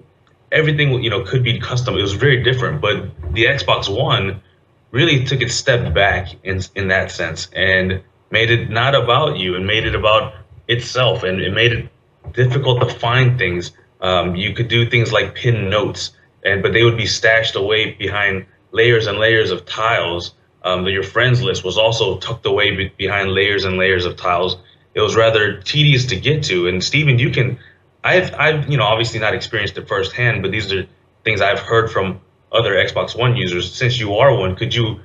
everything, could be custom. It was very different. But the Xbox One really took a step back in that sense and made it not about you and made it about itself, and it made it difficult to find things. You could do things like pin notes, but they would be stashed away behind layers and layers of tiles that your friends list was also tucked away behind layers and layers of tiles. It was rather tedious to get to. And Steven, I've obviously not experienced it firsthand, but these are things I've heard from other Xbox One users. Since you are one, do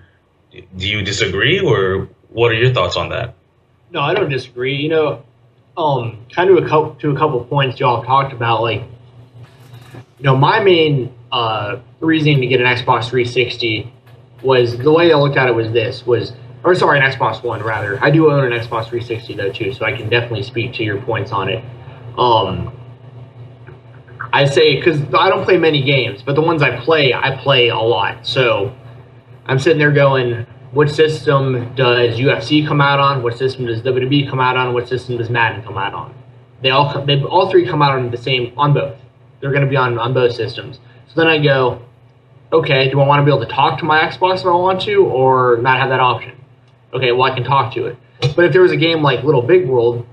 you disagree, or what are your thoughts on that? No, I don't disagree. Kind of to a couple points y'all talked about, like, my main reasoning to get an Xbox 360 was, the way I looked at it was an Xbox One rather. I do own an Xbox 360 though too, so I can definitely speak to your points on it. I say, because I don't play many games, but the ones I play a lot. So I'm sitting there going, what system does UFC come out on? What system does WWE come out on? What system does Madden come out on? They all three come out on both. They're going to be on both systems. So then I go, okay, do I want to be able to talk to my Xbox if I want to, or not have that option? Okay, well, I can talk to it. But if there was a game like Little Big World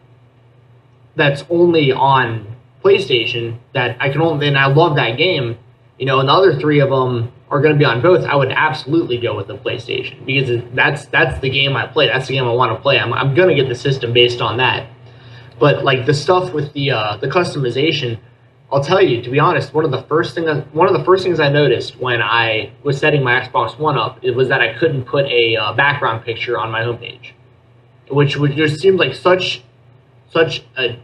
that's only on PlayStation, that I can only, and I love that game, and the other three of them are going to be on both, I would absolutely go with the PlayStation, because that's the game I play. That's the game I want to play. I'm going to get the system based on that. But like the stuff with the customization, I'll tell you, to be honest, one of the first things I noticed when I was setting my Xbox One up, it was that I couldn't put a background picture on my homepage, which just seemed like such a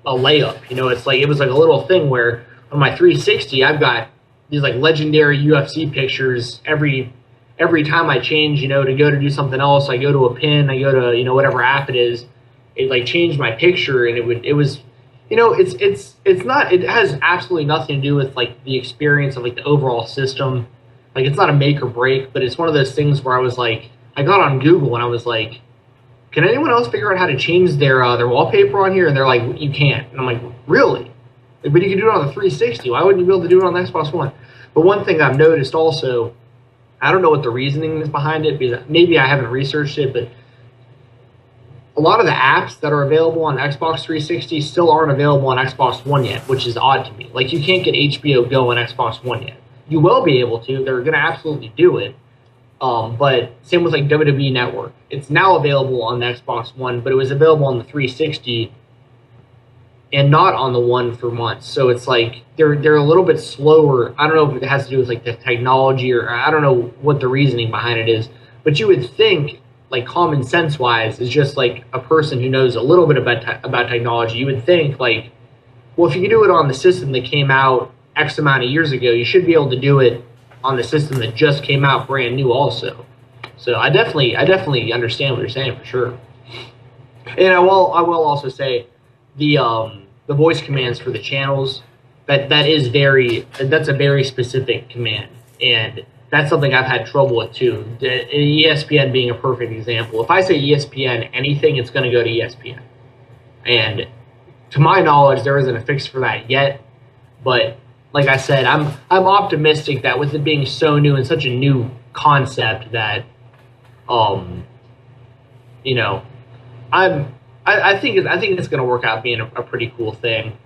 layup. It's like, it was like a little thing where on my 360, I've got these like legendary UFC pictures every time I change, to go to do something else. I go to a pin, I go to whatever app it is, it like changed my picture, and it was. It's not. It has absolutely nothing to do with like the experience of like the overall system. Like, it's not a make or break, but it's one of those things where I was like, I got on Google and I was like, can anyone else figure out how to change their wallpaper on here? And they're like, you can't. And I'm like, really? But you can do it on the 360. Why wouldn't you be able to do it on the Xbox One? But one thing I've noticed also, I don't know what the reasoning is behind it, because maybe I haven't researched it, but a lot of the apps that are available on Xbox 360 still aren't available on Xbox One yet, which is odd to me. Like, you can't get HBO Go on Xbox One yet. You will be able to. They're going to absolutely do it. But same with like WWE Network. It's now available on the Xbox One, but it was available on the 360 and not on the One for months. So it's like they're a little bit slower. I don't know if it has to do with like the technology, or I don't know what the reasoning behind it is. But you would think, like, common sense wise, is just like a person who knows a little bit about technology. You would think, like, well, if you can do it on the system that came out X amount of years ago, you should be able to do it on the system that just came out brand new also. So I definitely understand what you're saying, for sure. And I will also say the voice commands for the channels, that's a very specific command, and that's something I've had trouble with too. ESPN being a perfect example. If I say ESPN anything, it's going to go to ESPN. And to my knowledge, there isn't a fix for that yet. But like I said, I'm optimistic that with it being so new and such a new concept, that I think it's going to work out being a pretty cool thing.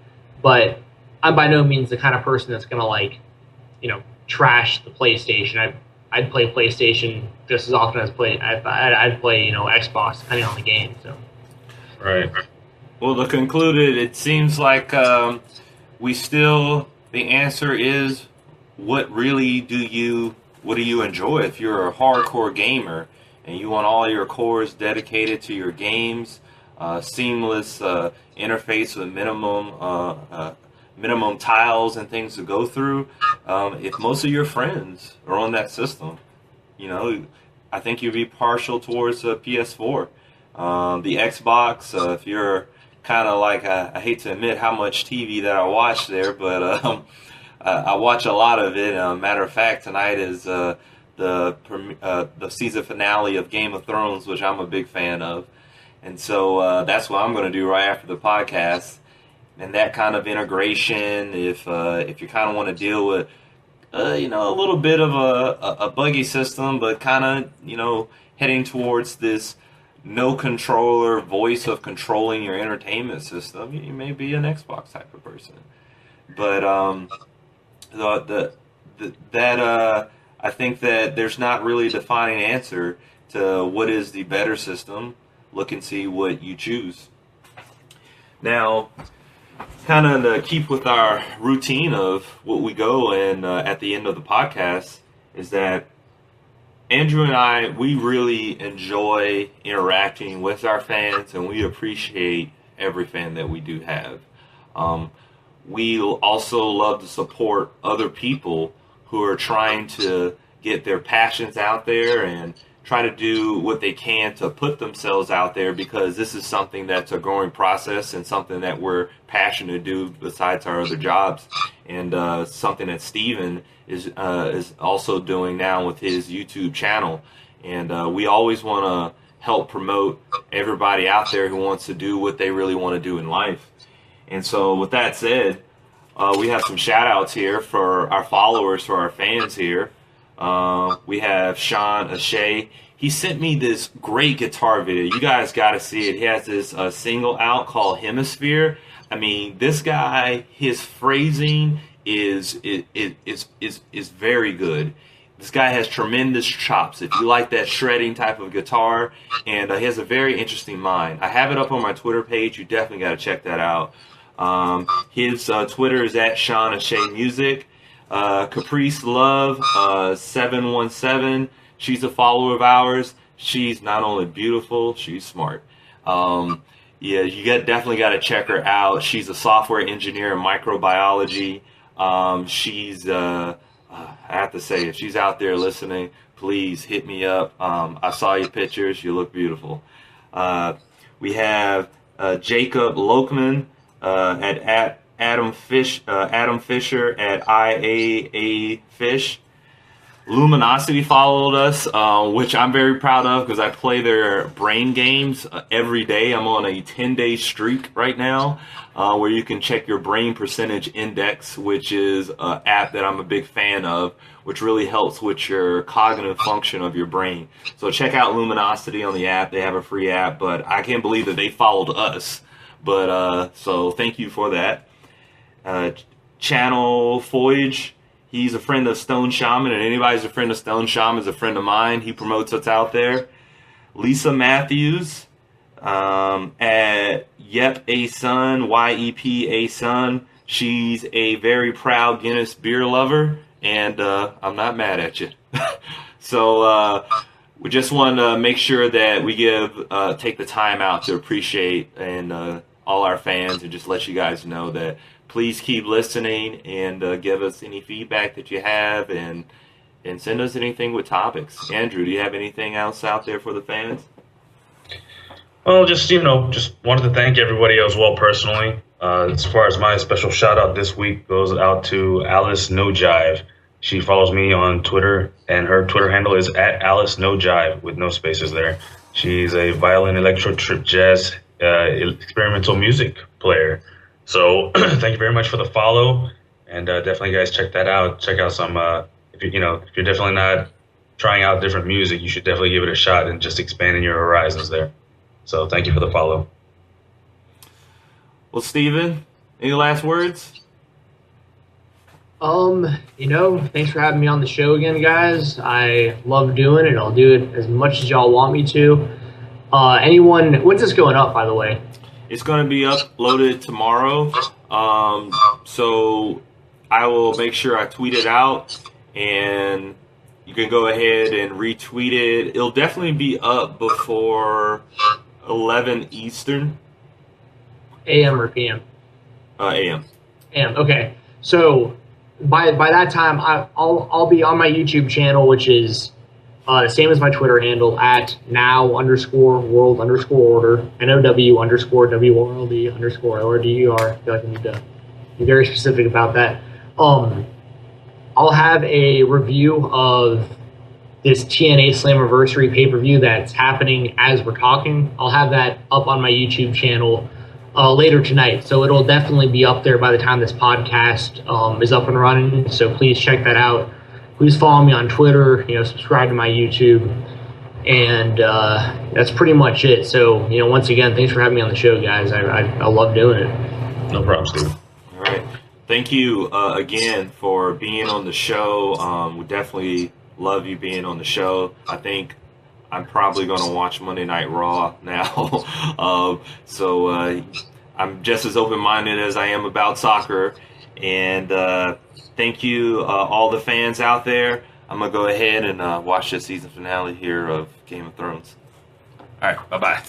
But I'm by no means the kind of person that's going to trash the PlayStation. I'd play PlayStation just as often as I'd play Xbox, depending on the game. So, right. Well, to conclude it seems like the answer is, what do you enjoy? If you're a hardcore gamer and you want all your cores dedicated to your games, seamless interface with minimum tiles and things to go through. If most of your friends are on that system, I think you'd be partial towards a PS4. The Xbox, if you're kind of like, I hate to admit how much TV that I watch there, but I watch a lot of it. Matter of fact, tonight is the season finale of Game of Thrones, which I'm a big fan of. And so that's what I'm going to do right after the podcast. And that kind of integration, if you kind of want to deal with, a little bit of a buggy system, but kind of, heading towards this no controller voice of controlling your entertainment system, you may be an Xbox type of person. But I think that there's not really a defining answer to what is the better system, look and see what you choose. Now, kind of to keep with our routine of what we go and at the end of the podcast is that Andrew and I, we really enjoy interacting with our fans, and we appreciate every fan that we do have. We also love to support other people who are trying to get their passions out there and try to do what they can to put themselves out there, because this is something that's a growing process and something that we're passionate to do besides our other jobs, and something that Steven is also doing now with his YouTube channel. And we always want to help promote everybody out there who wants to do what they really want to do in life. And so with that said, we have some shout outs here for our followers, for our fans here. We have Sean Ashay. He sent me this great guitar video. You guys got to see it. He has this single out called Hemisphere. I mean, this guy, his phrasing is very good. This guy has tremendous chops. If you like that shredding type of guitar, and he has a very interesting mind. I have it up on my Twitter page. You definitely got to check that out. His Twitter is at Sean Ashay Music. Caprice Love 717. She's a follower of ours. She's not only beautiful, she's smart. Yeah, you definitely got to check her out. She's a software engineer in microbiology. She's I have to say, if she's out there listening, please hit me up. I saw your pictures. You look beautiful. We have Jacob Lokman at Adam Fisher at IAA Fish. Luminosity followed us, which I'm very proud of because I play their brain games every day. I'm on a 10-day streak right now where you can check your brain percentage index, which is an app that I'm a big fan of, which really helps with your cognitive function of your brain. So check out Luminosity on the app. They have a free app, but I can't believe that they followed us. But so thank you for that. Channel Voyage. He's a friend of Stone Shaman, and anybody's a friend of Stone Shaman is a friend of mine. He promotes us out there. Lisa Matthews at Yep A Son, YEP A Son. She's a very proud Guinness beer lover, and I'm not mad at you. So we just want to make sure that we take the time out to appreciate and all our fans, and just let you guys know that please keep listening and give us any feedback that you have, and send us anything with topics. Andrew, do you have anything else out there for the fans? Well, just wanted to thank everybody as well personally. As far as my special shout out this week goes out to Alice No Jive. She follows me on Twitter, and her Twitter handle is at Alice No Jive with no spaces there. She's a violin, electro, trip, jazz, experimental music player. So thank you very much for the follow, and definitely guys check that out. Check out some if you're definitely not trying out different music, you should definitely give it a shot and just expanding your horizons there. So thank you for the follow. Well, Steven, any last words? Thanks for having me on the show again, guys. I love doing it. I'll do it as much as y'all want me to. When's this going up, by the way? It's going to be uploaded tomorrow, so I will make sure I tweet it out, and you can go ahead and retweet it. It'll definitely be up before 11 Eastern. AM or PM? AM. AM, okay. So by that time, I'll be on my YouTube channel, which is same as my Twitter handle at now_world_order, NOW_WORLD_ORDUR. I feel like I need to be very specific about that. I'll have a review of this TNA Slammiversary pay-per-view that's happening as we're talking. I'll have that up on my YouTube channel later tonight, so it'll definitely be up there by the time this podcast is up and running, so please check that out. Please follow me on Twitter, subscribe to my YouTube, and that's pretty much it. So, once again, thanks for having me on the show, guys. I love doing it. No problem, Steve. All right. Thank you again for being on the show. We definitely love you being on the show. I think I'm probably going to watch Monday Night Raw now. So I'm just as open-minded as I am about soccer. And thank you, all the fans out there. I'm going to go ahead and watch the season finale here of Game of Thrones. All right, bye-bye.